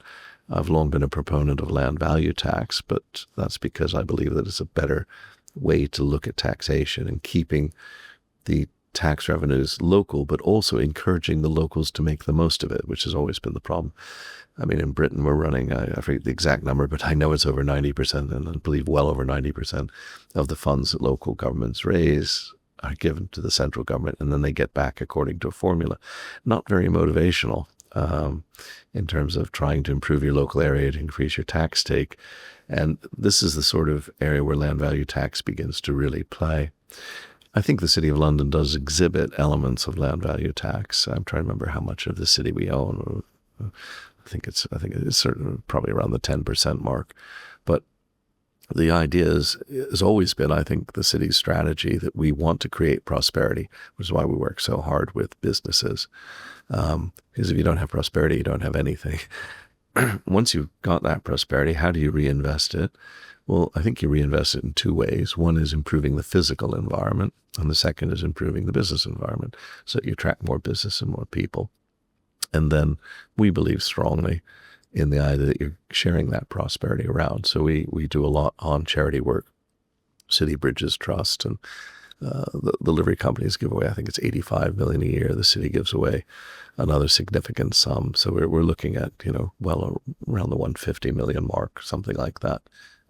I've long been a proponent of land value tax, but that's because I believe that it's a better way to look at taxation and keeping the tax revenues local, but also encouraging the locals to make the most of it, which has always been the problem. I mean, in Britain, we're running, I forget the exact number, but I know it's over 90%, and I believe well over 90% of the funds that local governments raise are given to the central government, and then they get back according to a formula. Not very motivational in terms of trying to improve your local area to increase your tax take. And this is the sort of area where land value tax begins to really play. I think the City of London does exhibit elements of land value tax. I'm trying to remember how much of the city we own. I think it's certainly probably around the 10% mark. But the idea has always been, I think, the city's strategy that we want to create prosperity, which is why we work so hard with businesses. Because if you don't have prosperity, you don't have anything. Once you've got that prosperity, how do you reinvest it? Well, I think you reinvest it in two ways. One is improving the physical environment, and the second is improving the business environment, so you attract more business and more people. And then we believe strongly in the idea that you're sharing that prosperity around. So we do a lot on charity work. City Bridges Trust and the delivery companies give away, I think it's $85 million a year. The city gives away another significant sum. So we're looking at, well around the 150 million mark, something like that,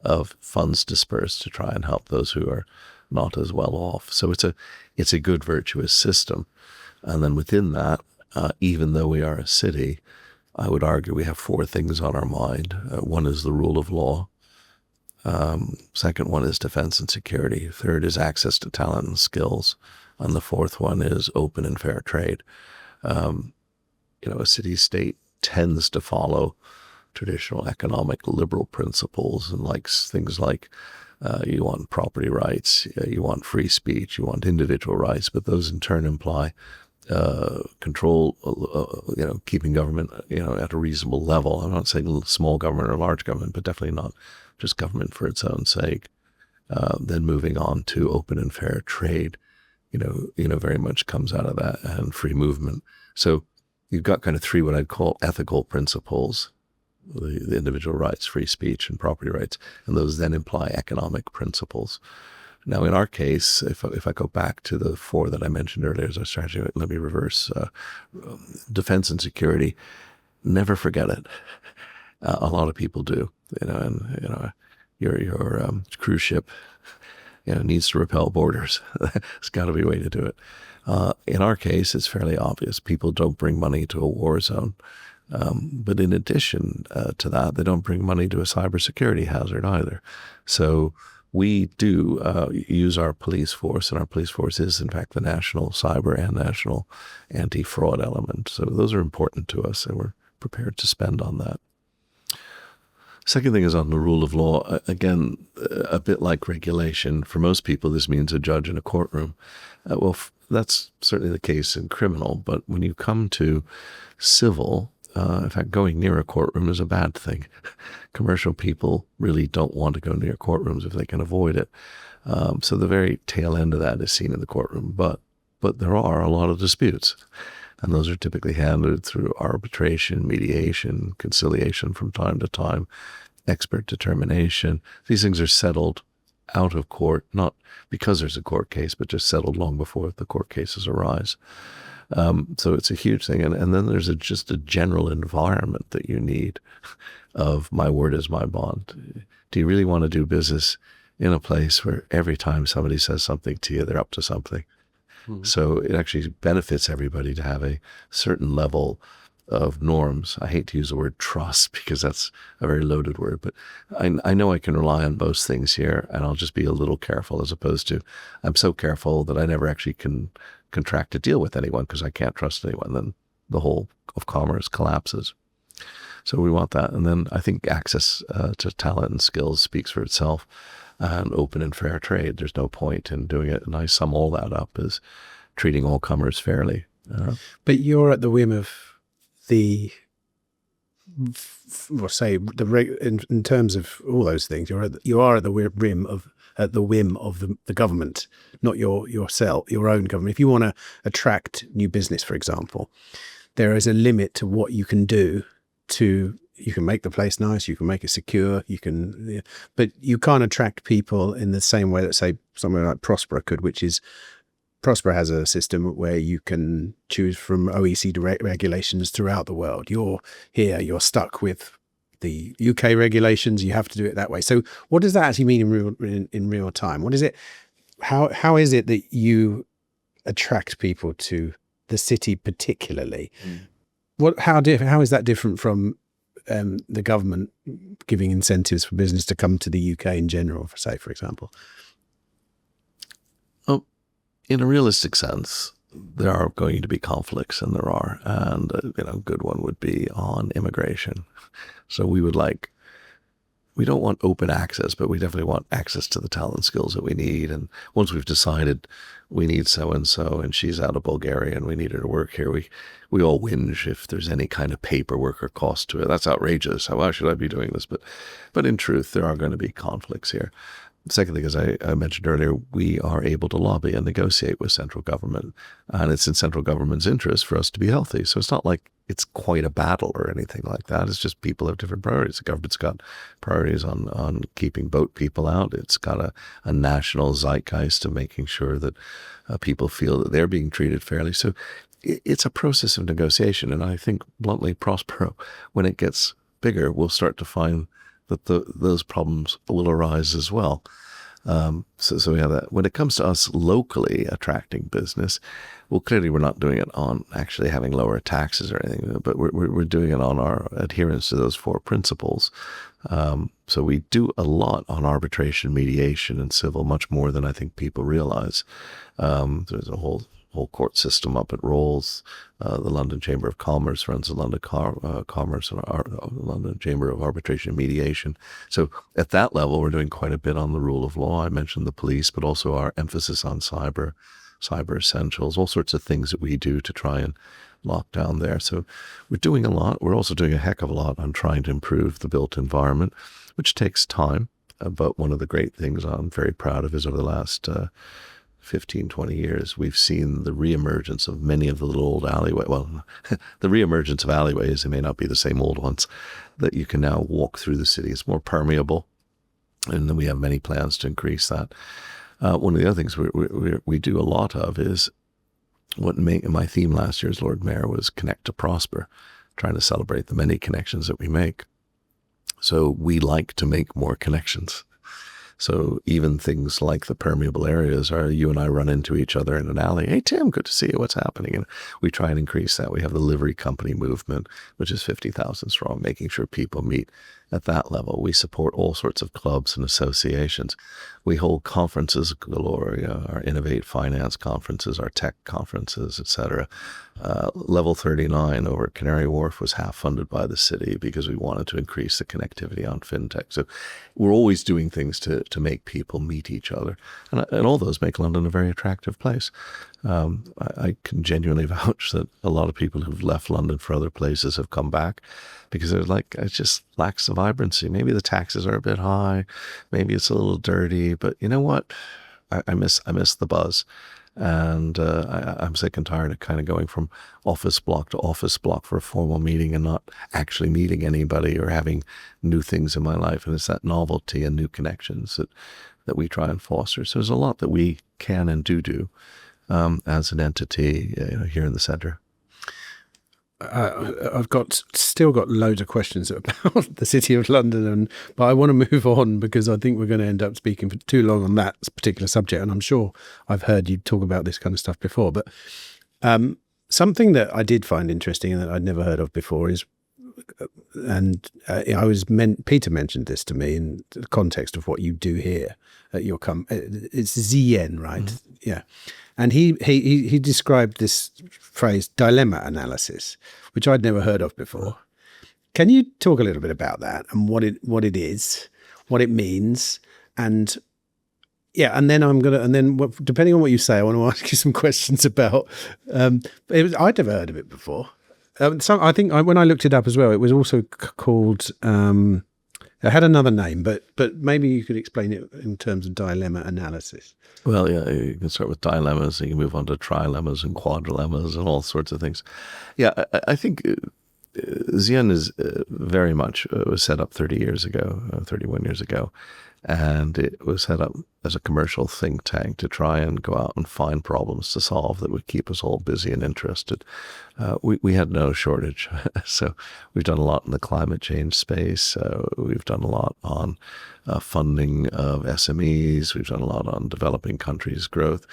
of funds dispersed to try and help those who are not as well off. So it's a good virtuous system. And then within that, even though we are a city, I would argue we have four things on our mind. One is the rule of law. Second one is defense and security. Third is access to talent and skills. And the fourth one is open and fair trade. A city-state tends to follow traditional economic liberal principles and likes things like you want property rights, you want free speech, you want individual rights, but those in turn imply control, keeping government, at a reasonable level. I'm not saying small government or large government, but definitely not just government for its own sake. Then moving on to open and fair trade, very much comes out of that, and free movement. So you've got kind of three what I'd call ethical principles: the individual rights, free speech, and property rights, and those then imply economic principles. Now, in our case, if I go back to the four that I mentioned earlier as our strategy, let me reverse. Defense and security, never forget it. A lot of people do, your cruise ship, needs to repel borders. There's got to be a way to do it. In our case, it's fairly obvious. People don't bring money to a war zone. But in addition to that, they don't bring money to a cybersecurity hazard either. So we do use our police force, and our police force is, in fact, the national cyber and national anti-fraud element. So those are important to us, and we're prepared to spend on that. Second thing is on the rule of law. Again, a bit like regulation. For most people, this means a judge in a courtroom. That's certainly the case in criminal, but when you come to civil, in fact, going near a courtroom is a bad thing. Commercial people really don't want to go near courtrooms if they can avoid it. So the very tail end of that is seen in the courtroom. But there are a lot of disputes, and those are typically handled through arbitration, mediation, conciliation from time to time, expert determination. These things are settled out of court, not because there's a court case, but just settled long before the court cases arise. So it's a huge thing. And then there's just a general environment that you need of my word is my bond. Do you really want to do business in a place where every time somebody says something to you, they're up to something? Mm-hmm. So it actually benefits everybody to have a certain level of norms. I hate to use the word trust because that's a very loaded word, but I know I can rely on most things here, and I'll just be a little careful, as opposed to I'm so careful that I never actually can contract a deal with anyone because I can't trust anyone. Then the whole of commerce collapses. So we want that. And then I think access to talent and skills speaks for itself, and open and fair trade. There's no point in doing it. And I sum all that up as treating all comers fairly. But you're at the whim of in terms of all those things, you are at the whim of the government, not yourself, your own government. If you want to attract new business, for example, there is a limit to what you can do. You can make the place nice, you can make it secure, but you can't attract people in the same way that, say, somewhere like Prospera could, which is Prospera has a system where you can choose from OECD regulations throughout the world. You're here, you're stuck with the UK regulations, you have to do it that way. So what does that actually mean in real time? What is it? How is it that you attract people to the city particularly? How is that different from the government giving incentives for business to come to the UK in general, for example? In a realistic sense, there are going to be conflicts, and there are. And a good one would be on immigration. So we don't want open access, but we definitely want access to the talent skills that we need. And once we've decided we need so-and-so, and she's out of Bulgaria and we need her to work here, we all whinge if there's any kind of paperwork or cost to it. That's outrageous. Why should I be doing this? But in truth, there are going to be conflicts here. The second thing, as I mentioned earlier, we are able to lobby and negotiate with central government, and it's in central government's interest for us to be healthy. So it's not like it's quite a battle or anything like that. It's just people have different priorities. The government's got priorities on keeping boat people out. It's got a national zeitgeist of making sure that people feel that they're being treated fairly. So it's a process of negotiation, and I think bluntly, Prospero, when it gets bigger, we'll start to find that those problems will arise as well. So we have that. When it comes to us locally attracting business, well, clearly we're not doing it on actually having lower taxes or anything, but we're doing it on our adherence to those 4 principles. So we do a lot on arbitration, mediation, and civil, much more than I think people realize. There's a whole court system up at Rolls. The London Chamber of Commerce runs the London Commerce and London Chamber of Arbitration and Mediation. So at that level, we're doing quite a bit on the rule of law. I mentioned the police, but also our emphasis on cyber essentials, all sorts of things that we do to try and lock down there. So we're doing a lot. We're also doing a heck of a lot on trying to improve the built environment, which takes time. But one of the great things I'm very proud of is over the last 15, 20 years, we've seen the reemergence of many of the little old alleyways. Well, the reemergence of alleyways, they may not be the same old ones, that you can now walk through the city. It's more permeable, and then we have many plans to increase that. One of the other things we do a lot of is what my theme last year as Lord Mayor was Connect to Prosper, trying to celebrate the many connections that we make. So we like to make more connections. So even things like the permeable areas are, you and I run into each other in an alley. Hey, Tim, good to see you. What's happening? And we try and increase that. We have the livery company movement, which is 50,000 strong, making sure people meet at that level. We support all sorts of clubs and associations. We hold conferences galore, our Innovate Finance conferences, our tech conferences, etc. Level 39 over at Canary Wharf was half funded by the city because we wanted to increase the connectivity on fintech. So we're always doing things to make people meet each other. And all those make London a very attractive place. I can genuinely vouch that a lot of people who've left London for other places have come back because they're like, it just lacks the vibrancy. Maybe the taxes are a bit high, maybe it's a little dirty, but you know what? I miss the buzz. And I'm sick and tired of kind of going from office block to office block for a formal meeting and not actually meeting anybody or having new things in my life. And it's that novelty and new connections that we try and foster. So there's a lot that we can and do as an entity here in the centre. I've still got loads of questions about the City of London, but I want to move on because I think we're going to end up speaking for too long on that particular subject. And I'm sure I've heard you talk about this kind of stuff before. But something that I did find interesting and that I'd never heard of before is, Peter mentioned this to me in the context of what you do here at your it's ZN, right? Mm-hmm. Yeah. And he described this phrase dilemma analysis, which I'd never heard of before. Can you talk a little bit about that and what it is, what it means, and then depending on what you say, I want to ask you some questions about. I'd never heard of it before. I think when I looked it up as well, it was also called. It had another name, but maybe you could explain it in terms of dilemma analysis. Well, yeah, you can start with dilemmas, and you can move on to trilemmas and quadrilemmas and all sorts of things. Yeah, I think ZN is very much was set up 31 years ago, and it was set up as a commercial think tank to try and go out and find problems to solve that would keep us all busy and interested. We had no shortage, so we've done a lot in the climate change space. We've done a lot on funding of SMEs. We've done a lot on developing countries' growth.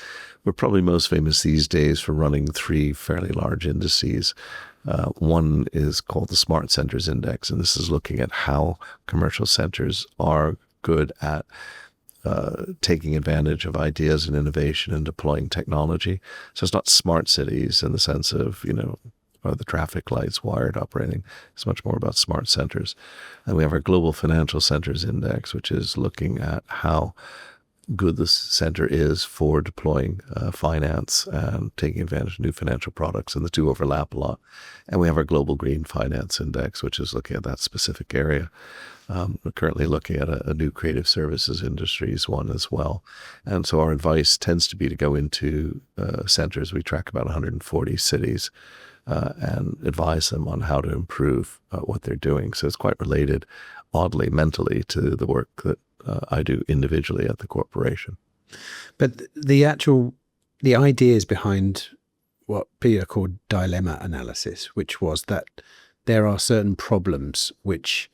We're probably most famous these days for running 3 fairly large indices. One is called the Smart Centers Index, and this is looking at how commercial centers are good at taking advantage of ideas and innovation and deploying technology. So it's not smart cities in the sense of, are the traffic lights wired, operating. It's much more about smart centers. And we have our Global Financial Centers Index, which is looking at how good the center is for deploying finance and taking advantage of new financial products, and the two overlap a lot. And we have our Global Green Finance Index, which is looking at that specific area. We're currently looking at a new creative services industries one as well. And so our advice tends to be to go into centers. We track about 140 cities and advise them on how to improve what they're doing. So it's quite related, oddly, mentally, to the work that I do individually at the corporation. But the ideas behind what Peter called dilemma analysis, which was that there are certain problems which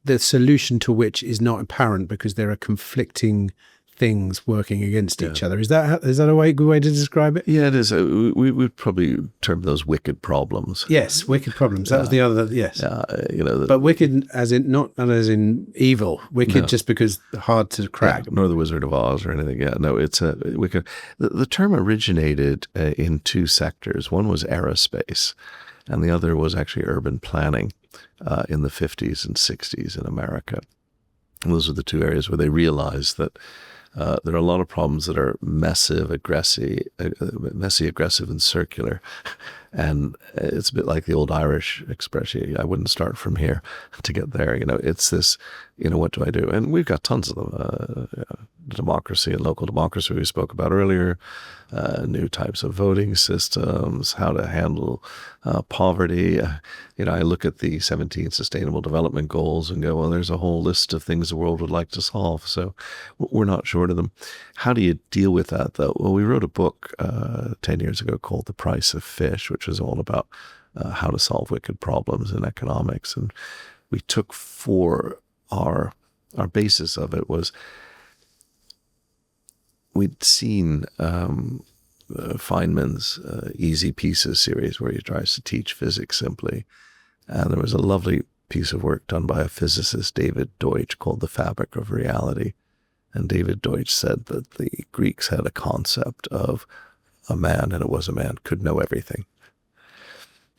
the solution to which is not apparent because there are conflicting things working against each other. Is that a good way to describe it? Yeah, it is. We would probably term those wicked problems. Yes, wicked problems. That was the other. Yes. But wicked as in not as in evil. Wicked just because hard to crack. Yeah, nor the Wizard of Oz or anything. Yeah, no, it's a wicked. The term originated in 2 sectors. One was aerospace, and the other was actually urban planning in the 50s and 60s in America. And those are the 2 areas where they realized that there are a lot of problems that are messy, aggressive, and circular. And it's a bit like the old Irish expression, I wouldn't start from here to get there. It's this, what do I do? And we've got tons of them. Democracy and local democracy we spoke about earlier, new types of voting systems, how to handle poverty. I look at the 17 Sustainable Development Goals and go, well, there's a whole list of things the world would like to solve. So we're not short of them. How do you deal with that, though? Well, we wrote a book 10 years ago called The Price of Fish, which was all about how to solve wicked problems in economics. And we took for our basis of it was we'd seen Feynman's Easy Pieces series where he tries to teach physics simply. And there was a lovely piece of work done by a physicist, David Deutsch, called The Fabric of Reality. And David Deutsch said that the Greeks had a concept of a man, and it was a man, could know everything.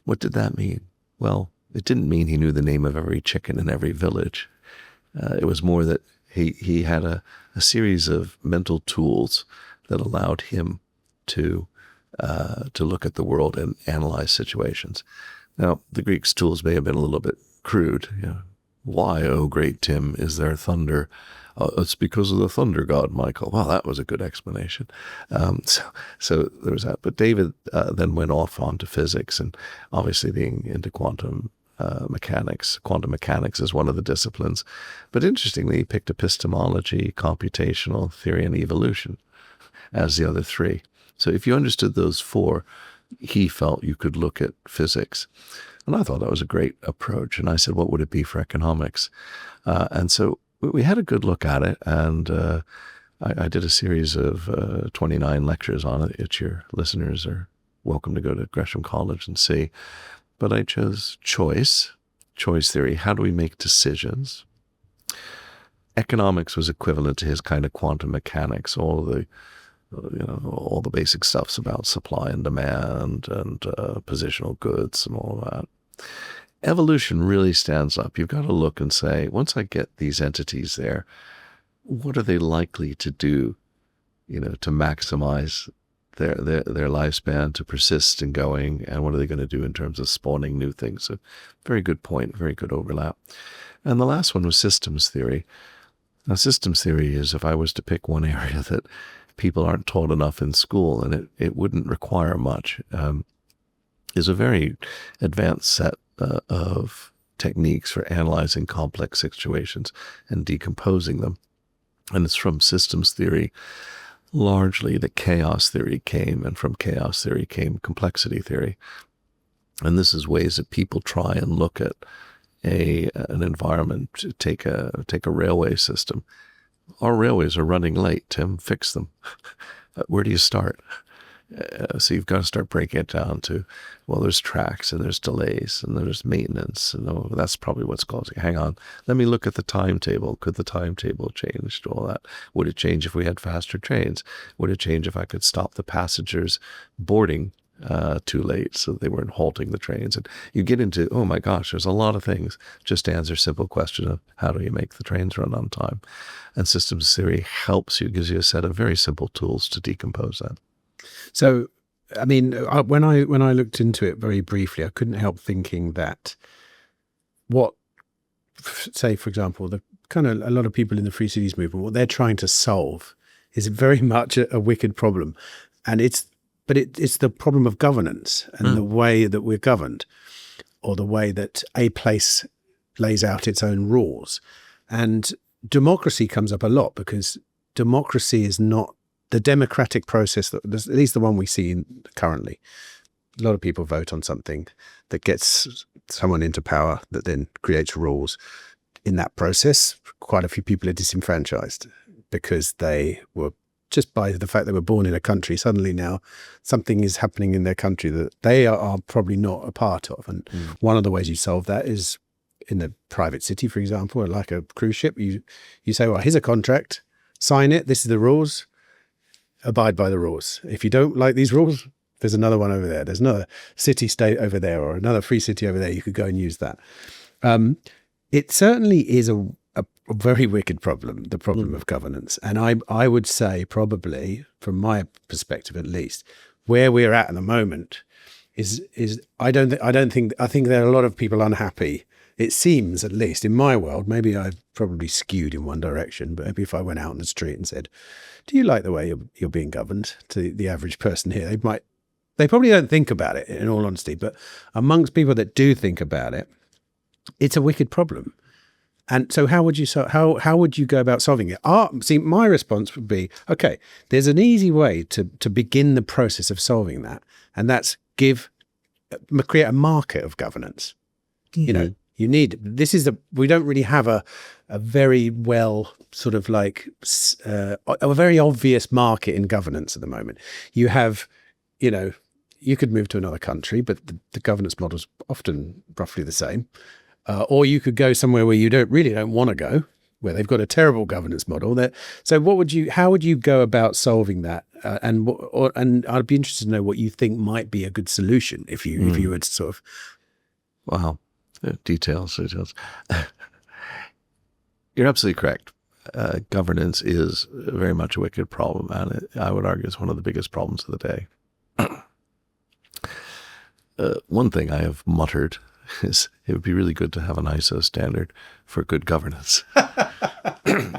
What did that mean? Well, it didn't mean he knew the name of every chicken in every village. It was more that he had a series of mental tools that allowed him to look at the world and analyze situations. Now, the Greeks' tools may have been a little bit crude. Why, oh great Tim, is there thunder? It's because of the thunder god, Michael. Well, that was a good explanation. So there was that. But David then went off onto physics, and obviously being into quantum mechanics. Quantum mechanics is one of the disciplines. But interestingly, he picked epistemology, computational theory, and evolution as the other three. So if you understood those four, he felt you could look at physics. And I thought that was a great approach. And I said, what would it be for economics? And so we had a good look at it. And I did a series of 29 lectures on it, which your listeners are welcome to go to Gresham College and see. But I chose choice theory. How do we make decisions? Economics was equivalent to his kind of quantum mechanics, all the basic stuffs about supply and demand and positional goods and all of that. Evolution really stands up. You've got to look and say, once I get these entities there, what are they likely to do, to maximize their lifespan, to persist in going, and what are they going to do in terms of spawning new things? So very good point, very good overlap. And the last one was systems theory. Now, systems theory is, if I was to pick one area that people aren't taught enough in school, and it wouldn't require much, is a very advanced set of techniques for analyzing complex situations and decomposing them. And it's from systems theory largely that chaos theory came, and from chaos theory came complexity theory. And this is ways that people try and look at an environment. To take a railway system. Our railways are running late, Tim, fix them. Where do you start? So you've got to start breaking it down to, well, there's tracks and there's delays and there's maintenance, and that's probably what's causing it. Hang on, let me look at the timetable. Could the timetable change? All that. Would it change if we had faster trains? Would it change if I could stop the passengers boarding too late so they weren't halting the trains? And you get into, oh my gosh, there's a lot of things just to answer a simple question of how do you make the trains run on time? And systems theory helps you, gives you a set of very simple tools to decompose that. So, I mean, when I looked into it very briefly, I couldn't help thinking that say, for example, the kind of a lot of people in the Free Cities movement, what they're trying to solve is very much a wicked problem. And it's the problem of governance and the way that we're governed, or the way that a place lays out its own rules. And democracy comes up a lot, because democracy is not the democratic process, at least the one we see currently. A lot of people vote on something that gets someone into power that then creates rules. In that process, quite a few people are disenfranchised because they were, just by the fact they were born in a country, suddenly now something is happening in their country that they are probably not a part of. And one of the ways you solve that is in the private city, for example, or like a cruise ship. You say, well, here's a contract, sign it, this is the rules, abide by the rules. If you don't like these rules, there's another one over there. There's another city-state over there, or another free city over there. You could go and use that. It certainly is a very wicked problem, the problem of governance. And I would say, probably, from my perspective at least, where we're at the moment is I think there are a lot of people unhappy. It seems, at least in my world, maybe I've probably skewed in one direction, but maybe if I went out on the street and said, do you like the way you're being governed, to the average person here, they probably don't think about it, in all honesty, but amongst people that do think about it, it's a wicked problem. And so how would you go about solving it? See, my response would be, okay, there's an easy way to begin the process of solving that, and that's create a market of governance. Mm-hmm. We don't really have a very well sort of like a very obvious market in governance at the moment. You have, you could move to another country, but the governance model is often roughly the same. Or you could go somewhere where you really don't want to go, where they've got a terrible governance model. So how would you go about solving that? And I'd be interested to know what you think might be a good solution if you were to sort of. Wow, details. You're absolutely correct. Governance is very much a wicked problem, and I would argue it's one of the biggest problems of the day. One thing I have muttered is it would be really good to have an ISO standard for good governance.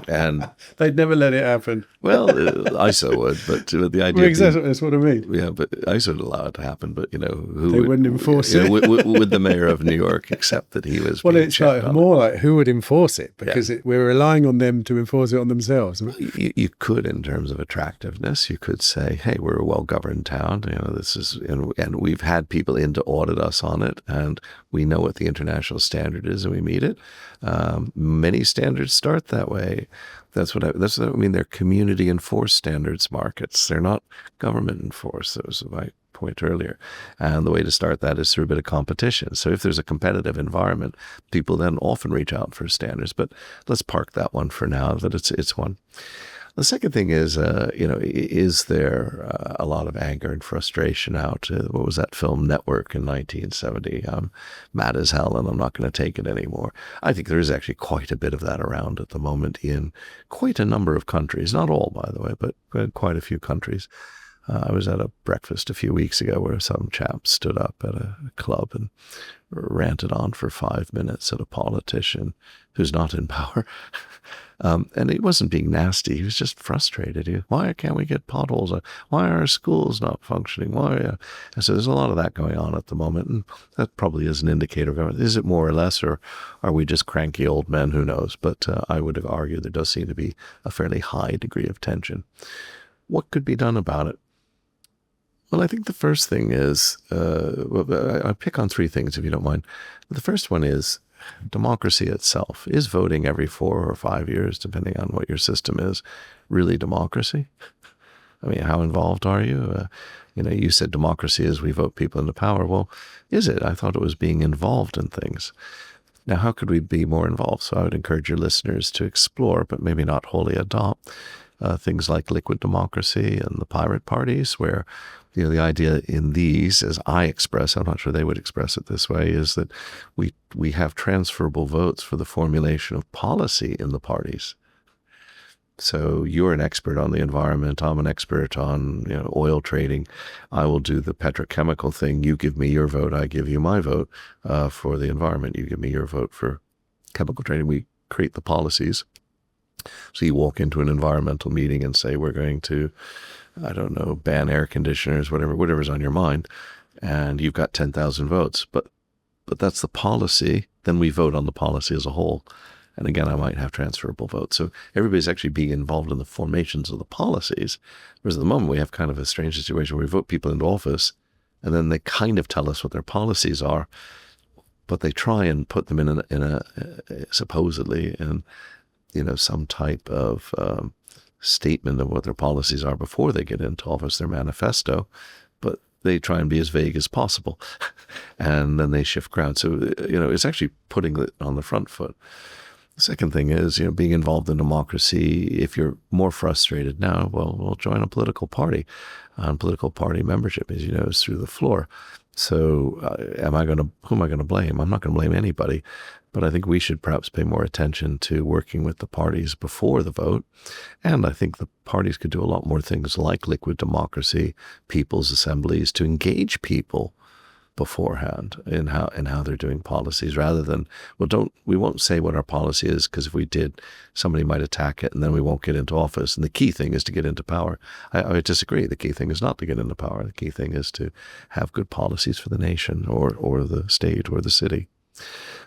And they'd never let it happen. Well, ISO would, but the idea. Exactly, that's what I mean. Yeah, but ISO would allow it to happen, but they wouldn't enforce it. Would the mayor of New York accept that he was? Well, it's more like who would enforce it, because we're relying on them to enforce it on themselves. You could, in terms of attractiveness, you could say, "Hey, we're a well-governed town. This is, and we've had people in to audit us on it, and we know what the international standard is, and we meet it." Many standards start that way. That's what I mean. They're community enforced standards markets. They're not government enforced. That was my point earlier. And the way to start that is through a bit of competition. So if there's a competitive environment, people then often reach out for standards. But let's park that one for now. That it's one. The second thing is, is there a lot of anger and frustration out? What was that film Network in 1970? I'm mad as hell and I'm not going to take it anymore. I think there is actually quite a bit of that around at the moment in quite a number of countries. Not all, by the way, but quite a few countries. I was at a breakfast a few weeks ago where some chap stood up at a club and ranted on for 5 minutes at a politician who's not in power. And he wasn't being nasty. He was just frustrated. Why can't we get potholes? Why are our schools not functioning? Why? And so there's a lot of that going on at the moment. And that probably is an indicator of government. Is it more or less, or are we just cranky old men? Who knows? But I would argue there does seem to be a fairly high degree of tension. What could be done about it? Well, I think the first thing is, I pick on 3 things, if you don't mind. The first one is democracy itself. Is voting every 4 or 5 years, depending on what your system is, really democracy? I mean, how involved are you? You said democracy is we vote people into power. Well, is it? I thought it was being involved in things. Now, how could we be more involved? So I would encourage your listeners to explore, but maybe not wholly adopt, things like liquid democracy and the pirate parties, where the idea in these, as I express, I'm not sure they would express it this way, is that we have transferable votes for the formulation of policy in the parties. So you're an expert on the environment. I'm an expert on oil trading. I will do the petrochemical thing. You give me your vote. I give you my vote for the environment. You give me your vote for chemical trading. We create the policies. So you walk into an environmental meeting and say, we're going to, I don't know, ban air conditioners, whatever's on your mind, and you've got 10,000 votes. But that's the policy. Then we vote on the policy as a whole. And again, I might have transferable votes. So everybody's actually being involved in the formations of the policies. Whereas at the moment, we have kind of a strange situation where we vote people into office, and then they kind of tell us what their policies are, but they try and put them in a supposedly in some type of statement of what their policies are before they get into office, their manifesto, but they try and be as vague as possible. And then they shift ground. So, it's actually putting it on the front foot. The second thing is, being involved in democracy. If you're more frustrated now, well, we'll join a political party. Political party membership, as you know, is through the floor. So who am I going to blame? I'm not going to blame anybody. But I think we should perhaps pay more attention to working with the parties before the vote. And I think the parties could do a lot more things like liquid democracy, people's assemblies, to engage people beforehand in how they're doing policies, rather than, we won't say what our policy is, because if we did, somebody might attack it and then we won't get into office. And the key thing is to get into power. I disagree. The key thing is not to get into power. The key thing is to have good policies for the nation or the state or the city.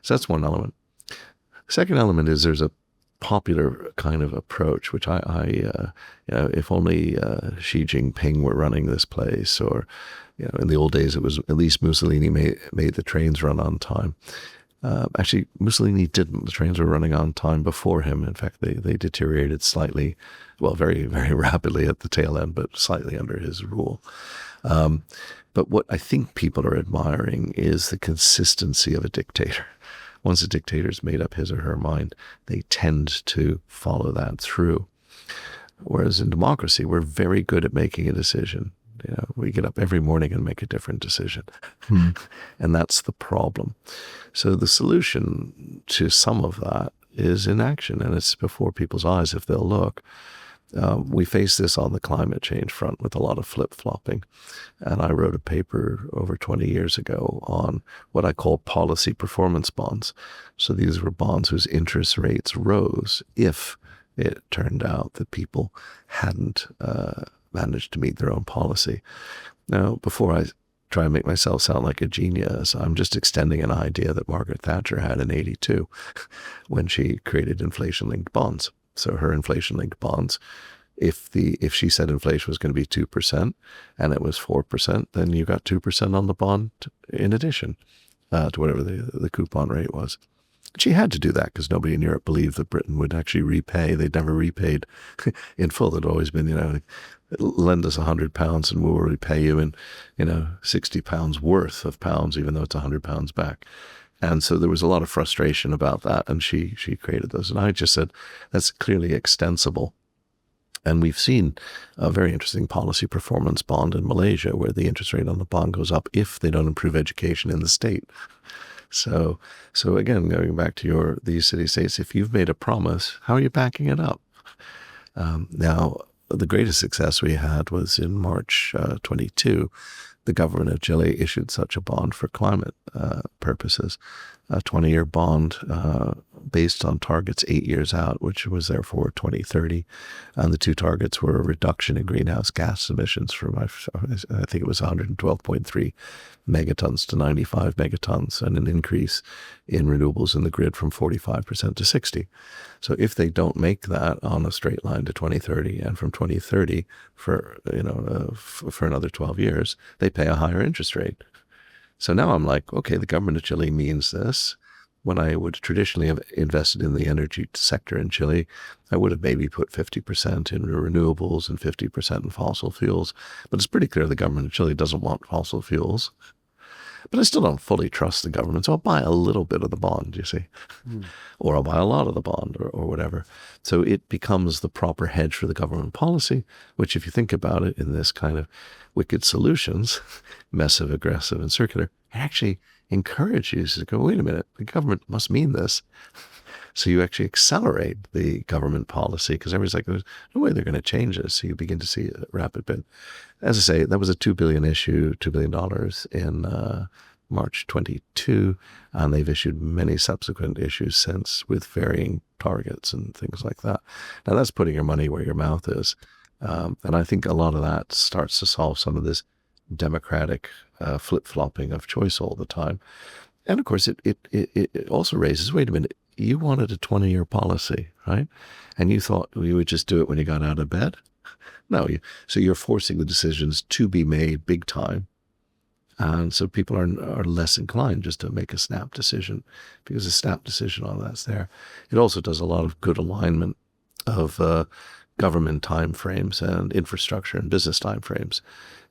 So that's one element. Second element is there's a popular kind of approach, which if only Xi Jinping were running this place, or in the old days it was at least Mussolini made the trains run on time. Actually, Mussolini didn't. The trains were running on time before him. In fact, they deteriorated slightly, well, very, very rapidly at the tail end, but slightly under his rule. But what I think people are admiring is the consistency of a dictator. Once a dictator's made up his or her mind, they tend to follow that through. Whereas in democracy, we're very good at making a decision. We get up every morning and make a different decision. And that's the problem. So the solution to some of that is inaction, and it's before people's eyes if they'll look. We face this on the climate change front with a lot of flip-flopping. And I wrote a paper over 20 years ago on what I call policy performance bonds. So these were bonds whose interest rates rose if it turned out that people hadn't managed to meet their own policy. Now, before I try and make myself sound like a genius, I'm just extending an idea that Margaret Thatcher had in '82 when she created inflation-linked bonds. So her inflation-linked bonds, if she said inflation was going to be 2% and it was 4%, then you got 2% on the bond in addition to whatever the coupon rate was. She had to do that because nobody in Europe believed that Britain would actually repay. They'd never repaid in full. It'd always been, lend us £100 and we'll repay you in, £60 worth of pounds, even though it's £100 back. And so there was a lot of frustration about that, and she created those. And I just said, that's clearly extensible. And we've seen a very interesting policy performance bond in Malaysia where the interest rate on the bond goes up if they don't improve education in the state. So again, going back to these city-states, if you've made a promise, how are you backing it up? Now, the greatest success we had was in March 22. The government of Chile issued such a bond for climate purposes, a 20-year bond based on targets 8 years out, which was therefore 2030. And the two targets were a reduction in greenhouse gas emissions from, I think it was 112.3 megatons to 95 megatons, and an increase in renewables in the grid from 45% to 60%. So if they don't make that on a straight line to 2030, and from 2030 for another 12 years, they pay a higher interest rate. So now I'm like, okay, the government of Chile means this. When I would traditionally have invested in the energy sector in Chile, I would have maybe put 50% in renewables and 50% in fossil fuels. But it's pretty clear the government of Chile doesn't want fossil fuels. But I still don't fully trust the government, so I'll buy a little bit of the bond, you see. Or I'll buy a lot of the bond or whatever. So it becomes the proper hedge for the government policy, which if you think about it in this kind of wicked solutions, massive, aggressive, and circular, it actually encourages you to go, wait a minute, the government must mean this. So you actually accelerate the government policy because everybody's like, there's no way they're going to change this. So you begin to see a rapid bit. As I say, that was a $2 billion issue, $2 billion in March 22, and they've issued many subsequent issues since with varying targets and things like that. Now that's putting your money where your mouth is. And I think a lot of that starts to solve some of this democratic flip-flopping of choice all the time. And of course, it also raises, wait a minute, you wanted a 20-year policy, right? And you thought you would just do it when you got out of bed? No, so you're forcing the decisions to be made big time. And so people are less inclined just to make a snap decision because a snap decision on that's there. It also does a lot of good alignment of government timeframes and infrastructure and business timeframes.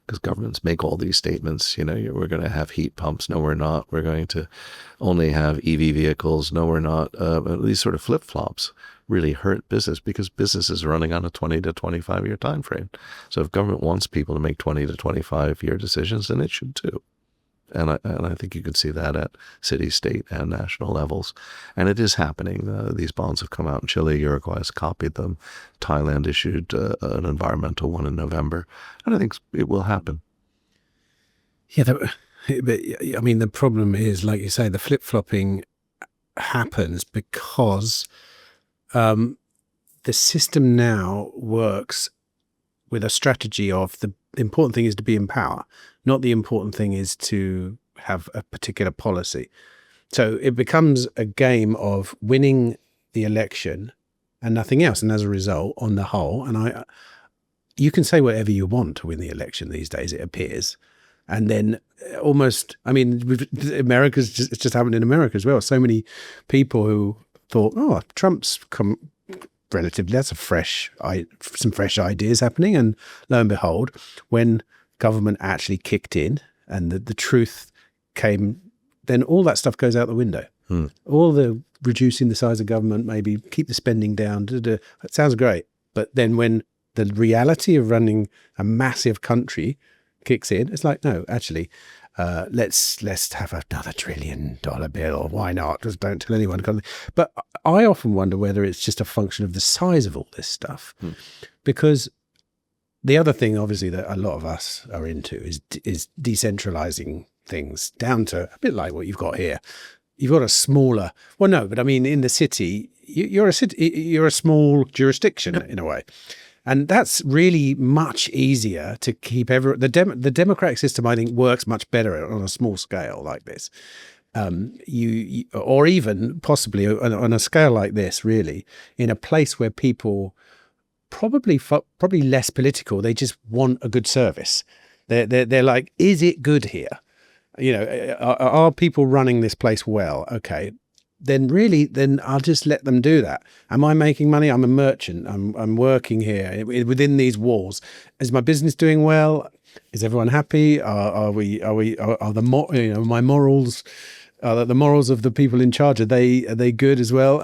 Because governments make all these statements, we're going to have heat pumps. No, we're not. We're going to only have EV vehicles. No, we're not. These sort of flip-flops really hurt business because business is running on a 20 to 25 year time frame. So if government wants people to make 20 to 25 year decisions, then it should too. And I think you can see that at city, state, and national levels. And it is happening. These bonds have come out in Chile. Uruguay has copied them. Thailand issued an environmental one in November. And I think it will happen. Yeah, the problem is, like you say, the flip-flopping happens because the system now works with a strategy of the important thing is to be in power, not the important thing is to have a particular policy. So it becomes a game of winning the election and nothing else. And as a result, on the whole, you can say whatever you want to win the election these days, it appears. And then almost, I mean, it's just happened in America as well. So many people who thought, oh, Trump's come relatively, that's some fresh ideas happening. And lo and behold, when government actually kicked in and the truth came, then all that stuff goes out the window. All the reducing the size of government, maybe keep the spending down. That sounds great. But then when the reality of running a massive country kicks in, it's like, no, actually, let's have another $1 trillion bill. Why not? Just don't tell anyone. But I often wonder whether it's just a function of the size of all this stuff, because the other thing, obviously, that a lot of us are into is decentralizing things down to a bit like what you've got here. You've got a smaller, well, no, but I mean, in the city, you're a small jurisdiction in a way. And that's really much easier to keep the democratic system, I think, works much better on a small scale like this. Or even possibly on a scale like this, really, in a place where people probably less political, they just want a good service. They're like, is it good here? You know, are people running this place well? Okay. Then I'll just let them do that. Are I making money? I'm a merchant. I'm working here within these walls. Is my business doing well? Is everyone happy? Are my morals? Are the morals of the people in charge, are they good as well?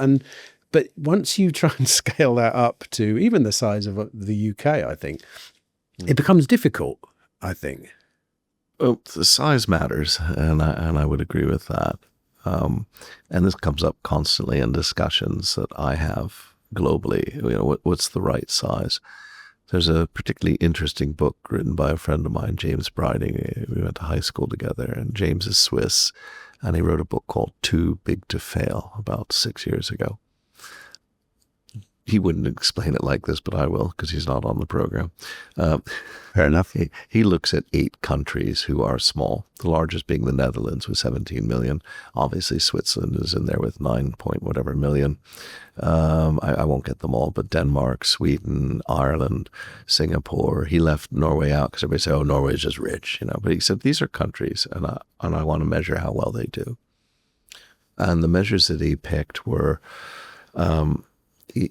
But once you try and scale that up to even the size of the UK, I think it becomes difficult. I think. Well, the size matters, and I would agree with that. And this comes up constantly in discussions that I have globally. You know, what's the right size? There's a particularly interesting book written by a friend of mine, James Briding. We went to high school together, and James is Swiss, and he wrote a book called Too Big to Fail about 6 years ago. He wouldn't explain it like this, but I will, because he's not on the program. Fair enough. He looks at 8 countries who are small, the largest being the Netherlands with 17 million. Obviously, Switzerland is in there with 9 point whatever million. I won't get them all, but Denmark, Sweden, Ireland, Singapore. He left Norway out because everybody said, oh, Norway is just rich, you know. But he said, these are countries, and I want to measure how well they do. And the measures that he picked were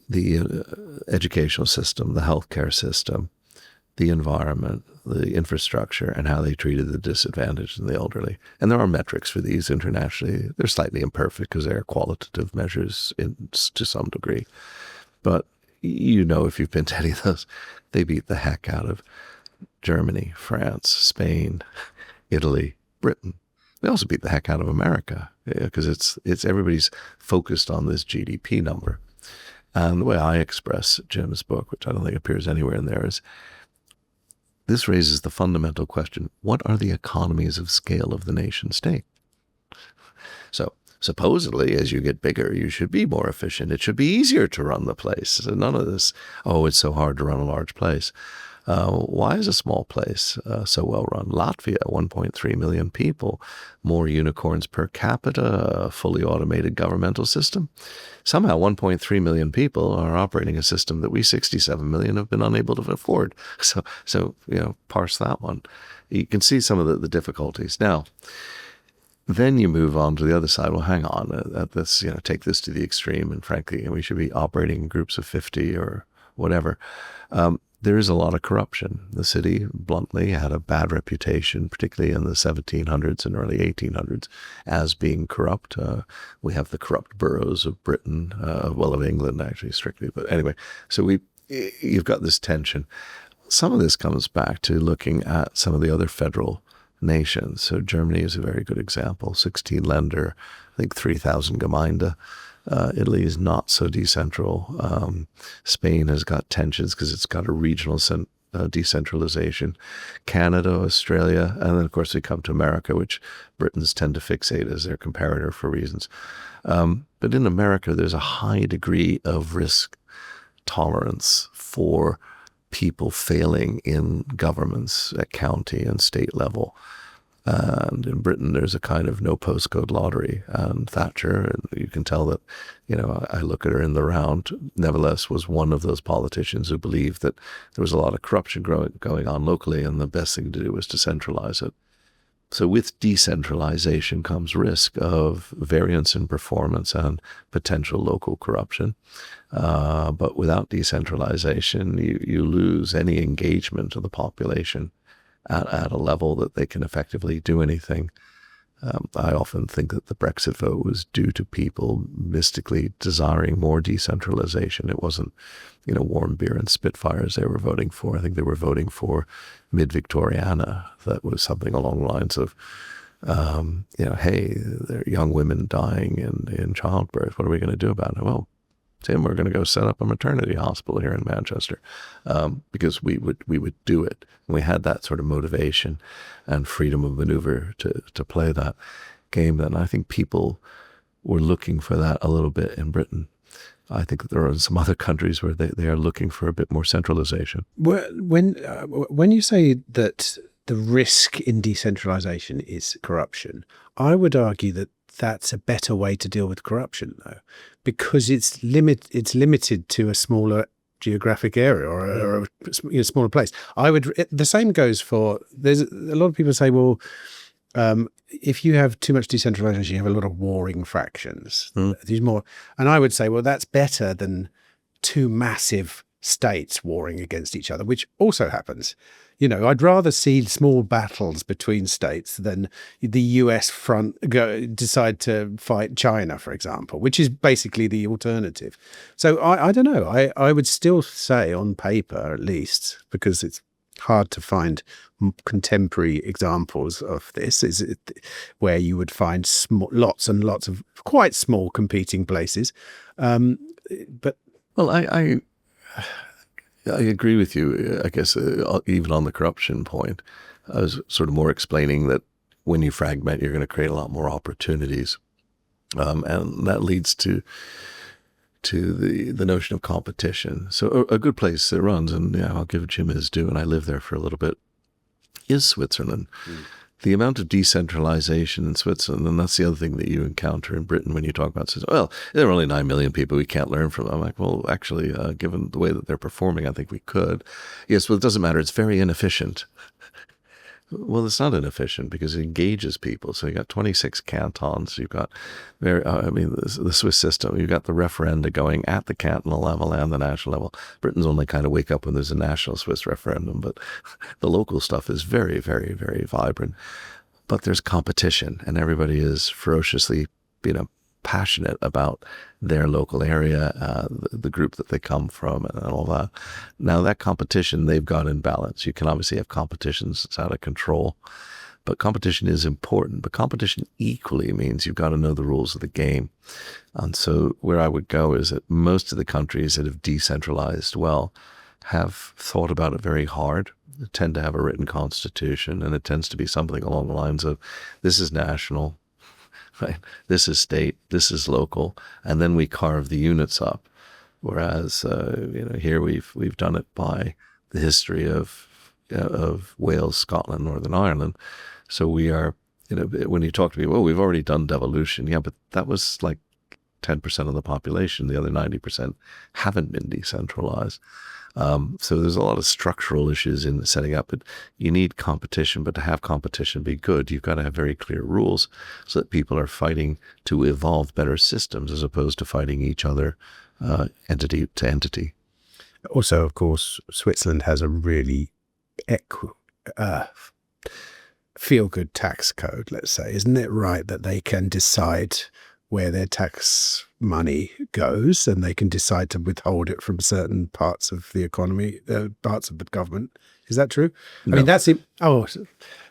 the educational system, the healthcare system, the environment, the infrastructure, and how they treated the disadvantaged and the elderly. And there are metrics for these internationally. They're slightly imperfect because they're qualitative measures to some degree. But you know, if you've been to any of those, they beat the heck out of Germany, France, Spain, Italy, Britain. They also beat the heck out of America because it's everybody's focused on this GDP number. And the way I express Jim's book, which I don't think appears anywhere in there, is this raises the fundamental question, what are the economies of scale of the nation state? So supposedly, as you get bigger, you should be more efficient. It should be easier to run the place. So none of this, oh, it's so hard to run a large place. Why is a small place so well run? Latvia, 1.3 million people, more unicorns per capita, a fully automated governmental system. Somehow 1.3 million people are operating a system that we 67 million have been unable to afford. So you know, parse that one. You can see some of the difficulties. Now, then you move on to the other side. Well, hang on, at this, you know, take this to the extreme, and frankly, we should be operating in groups of 50 or whatever. There is a lot of corruption. The city, bluntly, had a bad reputation, particularly in the 1700s and early 1800s, as being corrupt. We have the corrupt boroughs of Britain, of England, actually, strictly. But anyway, so you've got this tension. Some of this comes back to looking at some of the other federal nations. So Germany is a very good example, 16 Länder, I think 3,000 Gemeinde. Italy is not so decentral. Spain has got tensions because it's got a regional decentralization. Canada, Australia, and then of course we come to America, which Britons tend to fixate as their comparator for reasons. But in America, there's a high degree of risk tolerance for people failing in governments at county and state level. And in Britain, there's a kind of no postcode lottery. And Thatcher, and you can tell that, you know, I look at her in the round, nevertheless was one of those politicians who believed that there was a lot of corruption going on locally, and the best thing to do was to centralize it. So with decentralization comes risk of variance in performance and potential local corruption. But without decentralization, you lose any engagement of the population at a level that they can effectively do anything. I often think that the Brexit vote was due to people mystically desiring more decentralization. It wasn't, warm beer and Spitfires they were voting for. I think they were voting for mid-Victoriana. That was something along the lines of, hey, there are young women dying in childbirth. What are we going to do about it? Well, Tim, we're going to go set up a maternity hospital here in Manchester, because we would do it. And we had that sort of motivation and freedom of maneuver to play that game. And I think people were looking for that a little bit in Britain. I think that there are some other countries where they are looking for a bit more centralization. When you say that the risk in decentralization is corruption, I would argue that that's a better way to deal with corruption, though, because it's limited to a smaller geographic area or a smaller place. The same goes for, there's a lot of people say, well, if you have too much decentralization, you have a lot of warring fractions. There's more, and I would say, well, that's better than two massive states warring against each other, which also happens. I'd rather see small battles between states than the US front decide to fight China, for example, which is basically the alternative. So I don't know. I would still say on paper, at least, because it's hard to find contemporary examples of this, is it where you would find lots and lots of quite small competing places. But well, I agree with you, I guess, even on the corruption point. I was sort of more explaining that when you fragment, you're going to create a lot more opportunities. And that leads to the notion of competition. So a good place that runs, and I'll give Jim his due, and I lived there for a little bit, is Switzerland. The amount of decentralization in Switzerland, and that's the other thing that you encounter in Britain when you talk about Switzerland. Well, there are only 9 million people. We can't learn from them. I'm like, well, actually, given the way that they're performing, I think we could. Yes, well, it doesn't matter. It's very inefficient. Well, it's not inefficient because it engages people. So you got 26 cantons. You've got the Swiss system. You've got the referenda going at the cantonal level and the national level. Britain's only kind of wake up when there's a national Swiss referendum, but the local stuff is very, very, very vibrant. But there's competition, and everybody is ferociously, passionate about their local area, the group that they come from, and all that. Now, that competition they've got in balance. You can obviously have competitions that's out of control, but competition is important. But competition equally means you've got to know the rules of the game. And so where I would go is that most of the countries that have decentralized well have thought about it very hard. They tend to have a written constitution, and it tends to be something along the lines of, this is national, right? This is state, this is local, and then we carve the units up. Whereas, here we've done it by the history of Wales, Scotland, Northern Ireland. So we are, when you talk to people, we've already done devolution. Yeah, but that was like 10% of the population. The other 90% haven't been decentralized. So there's a lot of structural issues in setting up it. You need competition, but to have competition be good, you've got to have very clear rules so that people are fighting to evolve better systems as opposed to fighting each other entity to entity. Also, of course, Switzerland has a really feel-good tax code, let's say. Isn't it right that they can decide where their tax money goes, and they can decide to withhold it from certain parts of the economy, parts of the government? Is that true? No. I mean, that's it. Oh,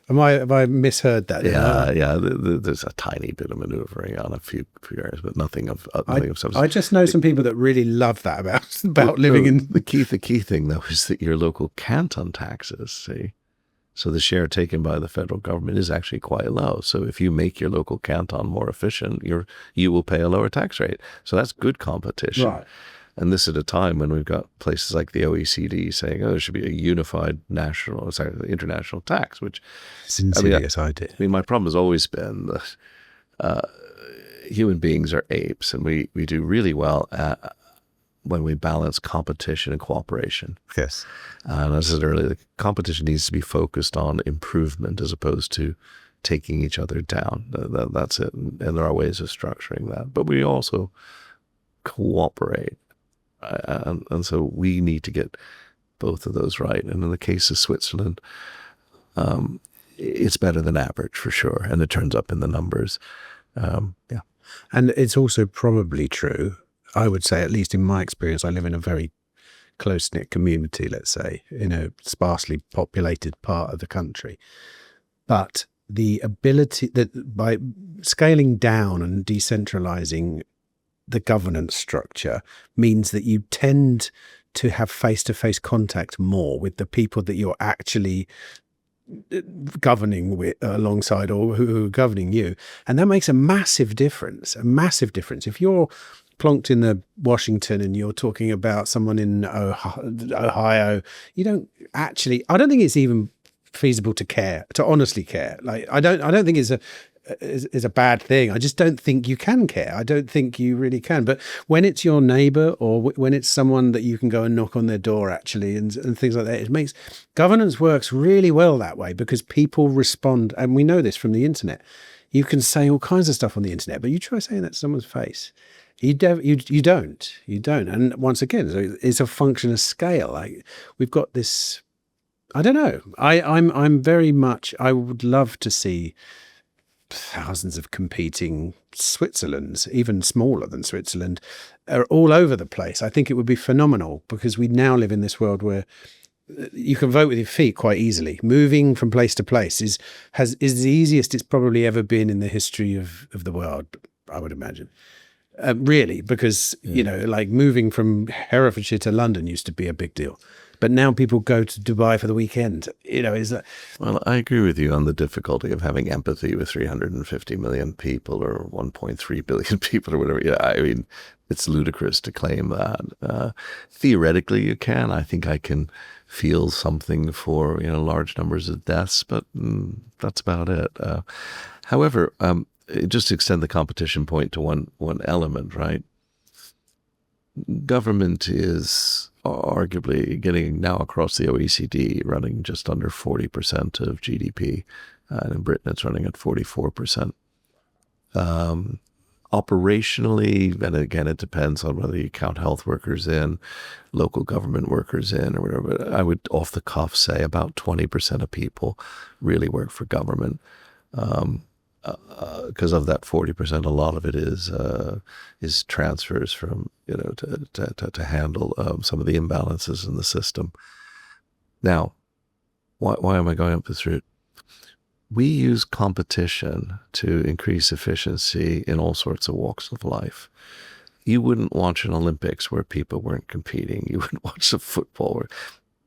have I misheard that? Yeah. There's a tiny bit of maneuvering on a few areas, but nothing of substance. I just know some people that really love that about living in the key thing though is that your local canton taxes, see. So the share taken by the federal government is actually quite low. So if you make your local canton more efficient, you will pay a lower tax rate. So that's good competition. Right. And this at a time when we've got places like the OECD saying, there should be a unified international tax, which it's an insidious idea. I mean, my problem has always been that human beings are apes, and we do really well when we balance competition and cooperation. Yes. And as I said earlier, the competition needs to be focused on improvement as opposed to taking each other down. That's it. And there are ways of structuring that. But we also cooperate. And so we need to get both of those right. And in the case of Switzerland, it's better than average for sure. And it turns up in the numbers. Yeah. And it's also probably true, I would say, at least in my experience, I live in a very close-knit community, let's say, in a sparsely populated part of the country. But the ability that by scaling down and decentralizing the governance structure means that you tend to have face-to-face contact more with the people that you're actually governing with alongside, or who are governing you. And that makes a massive difference, If you're plonked in the Washington and you're talking about someone in Ohio, you don't actually, I don't think it's even feasible to honestly care. Like, I don't think it's a bad thing. I just don't think you can care. I don't think you really can. But when it's your neighbor, or when it's someone that you can go and knock on their door actually, and things like that, it makes governance works really well that way, because people respond. And we know this from the internet. You can say all kinds of stuff on the internet, but you try saying that to someone's face. You don't. And once again, it's a function of scale. Like, we've got this, I don't know. I'm very much, I would love to see thousands of competing Switzerlands, even smaller than Switzerland, are all over the place. I think it would be phenomenal, because we now live in this world where you can vote with your feet quite easily. Moving from place to place is the easiest it's probably ever been in the history of the world, I would imagine. Really, because, like moving from Herefordshire to London used to be a big deal. But now people go to Dubai for the weekend. Is that? Well, I agree with you on the difficulty of having empathy with 350 million people or 1.3 billion people or whatever. Yeah, I mean, it's ludicrous to claim that. Theoretically, you can. I think I can feel something for large numbers of deaths, but that's about it. However, just to extend the competition point to one element, right? Government is arguably getting now across the OECD running just under 40% of GDP. And in Britain, it's running at 44%. Operationally, and again, it depends on whether you count health workers in, local government workers in, or whatever. But I would, off the cuff, say about 20% of people really work for government. Because of that 40%, a lot of it is transfers from to handle some of the imbalances in the system. Now, why am I going up this route? We use competition to increase efficiency in all sorts of walks of life. You wouldn't watch an Olympics where people weren't competing. You wouldn't watch a football where.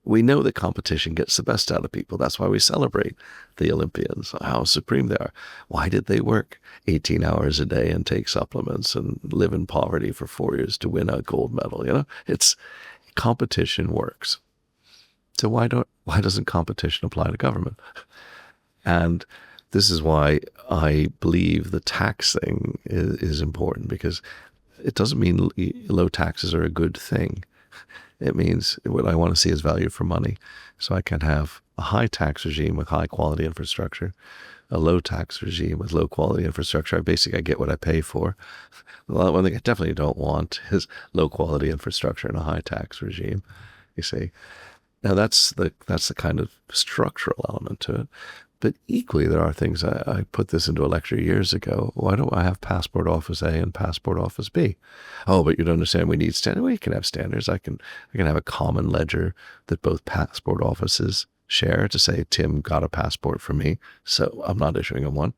We know that competition gets the best out of people. That's why we celebrate the Olympians, how supreme they are. Why did they work 18 hours a day and take supplements and live in poverty for 4 years to win a gold medal? It's competition works. So why doesn't competition apply to government? And this is why I believe the tax thing is important, because it doesn't mean low taxes are a good thing. It means what I want to see is value for money. So I can have a high tax regime with high quality infrastructure, a low tax regime with low quality infrastructure. I get what I pay for. One thing I definitely don't want is low quality infrastructure and a high tax regime. You see, now that's the kind of structural element to it. But equally, there are things, I put this into a lecture years ago. Why don't I have Passport Office A and Passport Office B? Oh, but you don't understand, we need standards. Well, you can have standards. I can have a common ledger that both passport offices share to say, Tim got a passport for me, so I'm not issuing him one.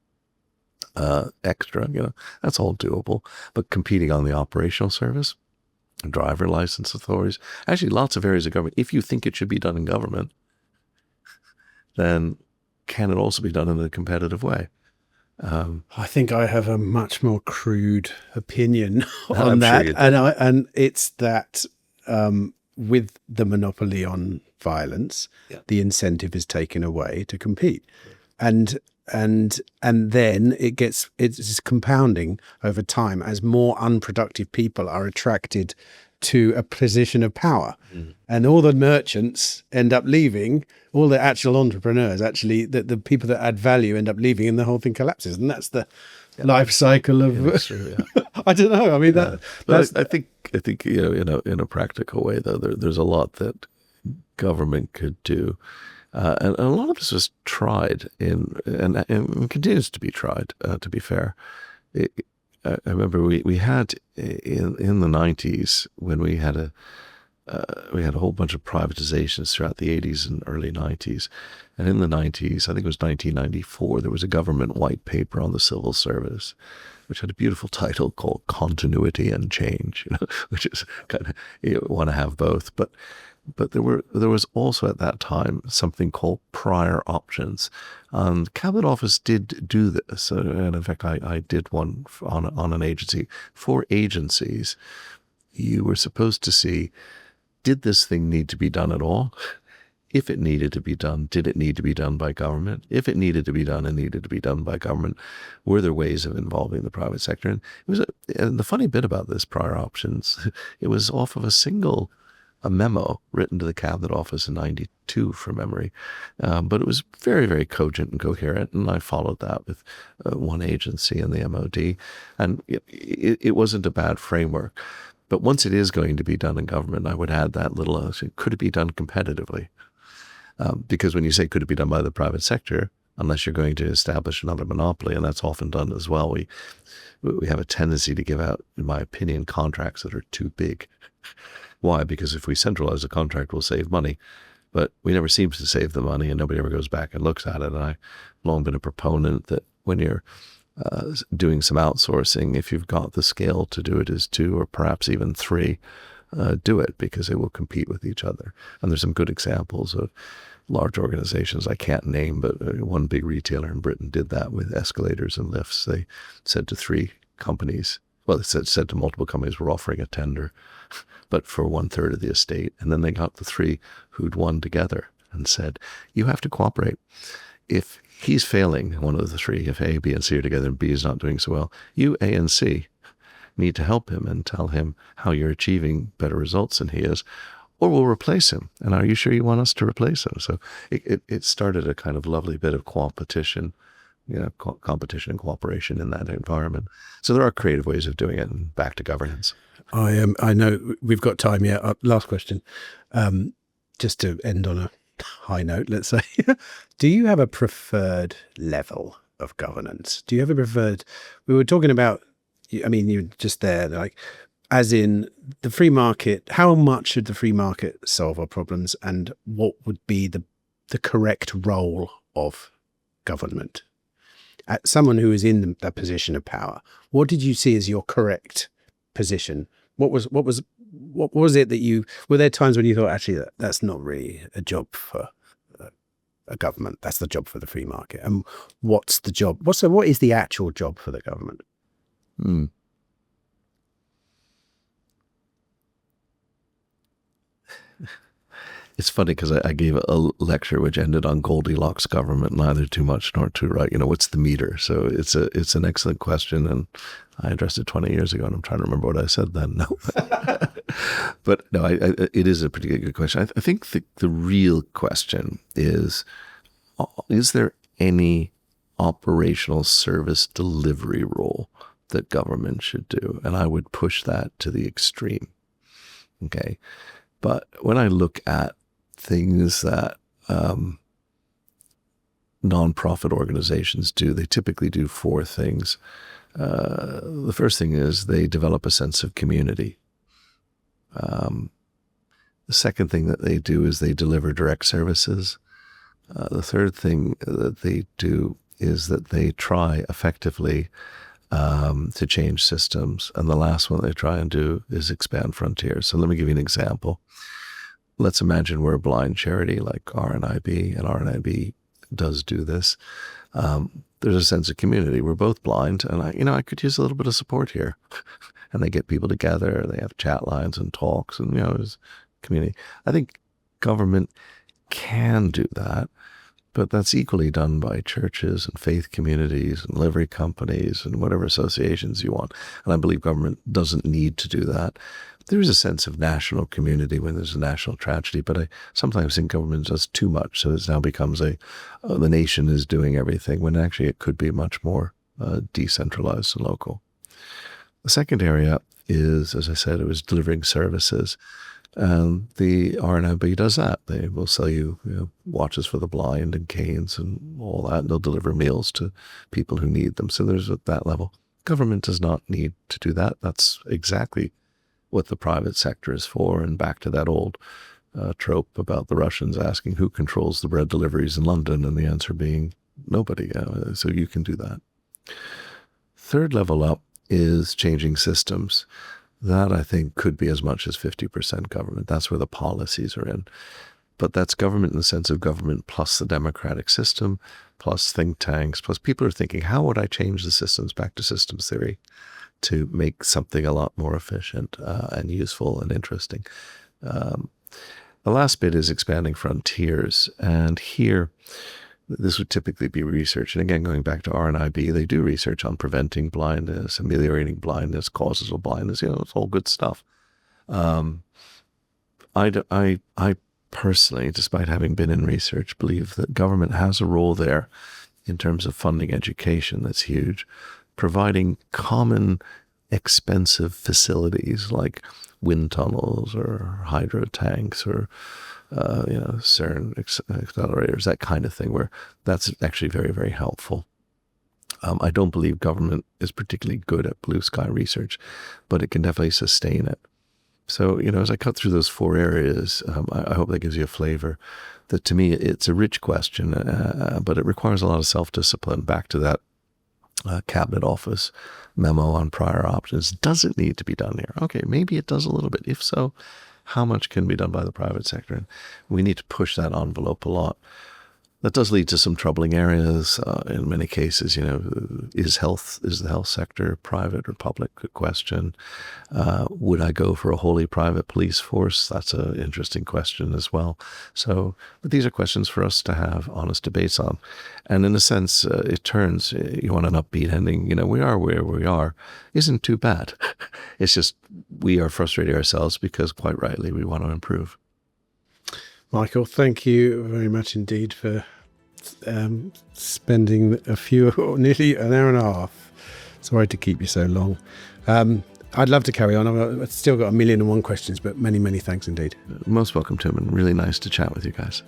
Extra, that's all doable. But competing on the operational service, driver license authorities, actually lots of areas of government, if you think it should be done in government, then can it also be done in a competitive way? I think I have a much more crude opinion on I'm that, sure and it's that with the monopoly on violence, the incentive is taken away to compete, and then it's compounding over time as more unproductive people are attracted to a position of power. Mm. And all the merchants end up leaving, all the actual entrepreneurs, actually, the people that add value end up leaving, and the whole thing collapses. And that's the life cycle of... It's true, yeah. I don't know. I mean, that's... I think in a practical way, though, there's a lot that government could do. And a lot of this was tried and continues to be tried, to be fair. I remember we had in the 90s when we had a whole bunch of privatizations throughout the 80s and early 90s. And in the 90s, I think it was 1994, there was a government white paper on the civil service, which had a beautiful title called Continuity and Change, which is kind of, you want to have both. But there was also at that time something called prior options. And Cabinet Office did do this. And in fact, I did one on an agency. For agencies, you were supposed to see, did this thing need to be done at all? If it needed to be done, did it need to be done by government? If it needed to be done and needed to be done by government, were there ways of involving the private sector? And the funny bit about this prior options, it was off of a memo written to the Cabinet Office in 92 from memory. But it was very, very cogent and coherent. And I followed that with one agency in the MOD. And it wasn't a bad framework. But once it is going to be done in government, I would add that little, could it be done competitively? Because when you say, could it be done by the private sector, unless you're going to establish another monopoly, and that's often done as well, we have a tendency to give out, in my opinion, contracts that are too big. Why? Because if we centralize a contract, we'll save money. But we never seem to save the money, and nobody ever goes back and looks at it. And I've long been a proponent that when you're doing some outsourcing, if you've got the scale to do it as 2 or perhaps even 3, do it, because it will compete with each other. And there's some good examples of large organizations I can't name, but one big retailer in Britain did that with escalators and lifts. They said to 3 companies, well, they said to multiple companies, we're offering a tender, but for 1/3 of the estate. And then they got the 3 who'd won together and said, you have to cooperate. If he's failing, one of the 3, if A, B, and C are together and B is not doing so well, you, A, and C need to help him and tell him how you're achieving better results than he is, or we'll replace him. And are you sure you want us to replace him? So it started a kind of lovely bit of competition, competition and cooperation in that environment. So there are creative ways of doing it, and back to governance. I know we've got time yet. Last question, just to end on a high note, let's say. Do you have a preferred level of governance? Do you have a preferred? We were talking about, I mean, you were just there, like, as in the free market. How much should the free market solve our problems, and what would be the correct role of government? Someone who is in that position of power, what did you see as your correct position? What was it that were there times when you thought, actually, that's not really a job for a government, that's the job for the free market? And what's the job? What is the actual job for the government? It's funny because I gave a lecture which ended on Goldilocks government, neither too much nor too right. What's the meter? So it's an excellent question, and I addressed it 20 years ago, and I'm trying to remember what I said then. No, but no, it is a pretty good question. I think the real question is there any operational service delivery role that government should do? And I would push that to the extreme. Okay. But when I look at things that nonprofit organizations do, they typically do 4 things. The first thing is they develop a sense of community. The second thing that they do is they deliver direct services. The third thing that they do is that they try effectively to change systems. And the last one they try and do is expand frontiers. So let me give you an example. Let's imagine we're a blind charity like RNIB, and RNIB does do this. There's a sense of community. We're both blind, and I could use a little bit of support here. And they get people together. They have chat lines and talks, and there's community. I think government can do that, but that's equally done by churches and faith communities and livery companies and whatever associations you want. And I believe government doesn't need to do that. there is a sense of national community when there's a national tragedy, but I sometimes think government does too much. So it now becomes the nation is doing everything when actually it could be much more decentralized and local. The second area is, as I said, it was delivering services. And the RNB does that. They will sell you, watches for the blind and canes and all that. And they'll deliver meals to people who need them. So there's at that level. Government does not need to do that. That's exactly what the private sector is for. And back to that old trope about the Russians asking who controls the bread deliveries in London, and the answer being nobody. So you can do that. Third level up is changing systems. That, I think, could be as much as 50% government. That's where the policies are in. But that's government in the sense of government plus the democratic system, plus think tanks, plus people are thinking, how would I change the systems back to systems theory to make something a lot more efficient and useful and interesting? The last bit is expanding frontiers. And here, this would typically be research. And again, going back to RNIB, they do research on preventing blindness, ameliorating blindness, causes of blindness. It's all good stuff. I personally, despite having been in research, believe that government has a role there in terms of funding education. That's huge. Providing common expensive facilities like wind tunnels or hydro tanks or CERN accelerators, that kind of thing, where that's actually very, very helpful. I don't believe government is particularly good at blue sky research, but it can definitely sustain it. So, as I cut through those four areas, I hope that gives you a flavor that to me, it's a rich question, but it requires a lot of self-discipline. Back to that Cabinet Office memo on prior options. Does it need to be done here? Okay, maybe it does a little bit. If so, how much can be done by the private sector? And we need to push that envelope a lot. That does lead to some troubling areas. In many cases, is the health sector private or public? Good question. Would I go for a wholly private police force? That's an interesting question as well. So, but these are questions for us to have honest debates on. And in a sense, it turns, you want an upbeat ending, we are where we are, isn't too bad. It's just we are frustrating ourselves because quite rightly we want to improve. Michael, thank you very much indeed for spending nearly an hour and a half. Sorry to keep you so long. I'd love to carry on. I've still got 1,000,001 questions, but many, many thanks indeed. Most welcome, Tim, and really nice to chat with you guys.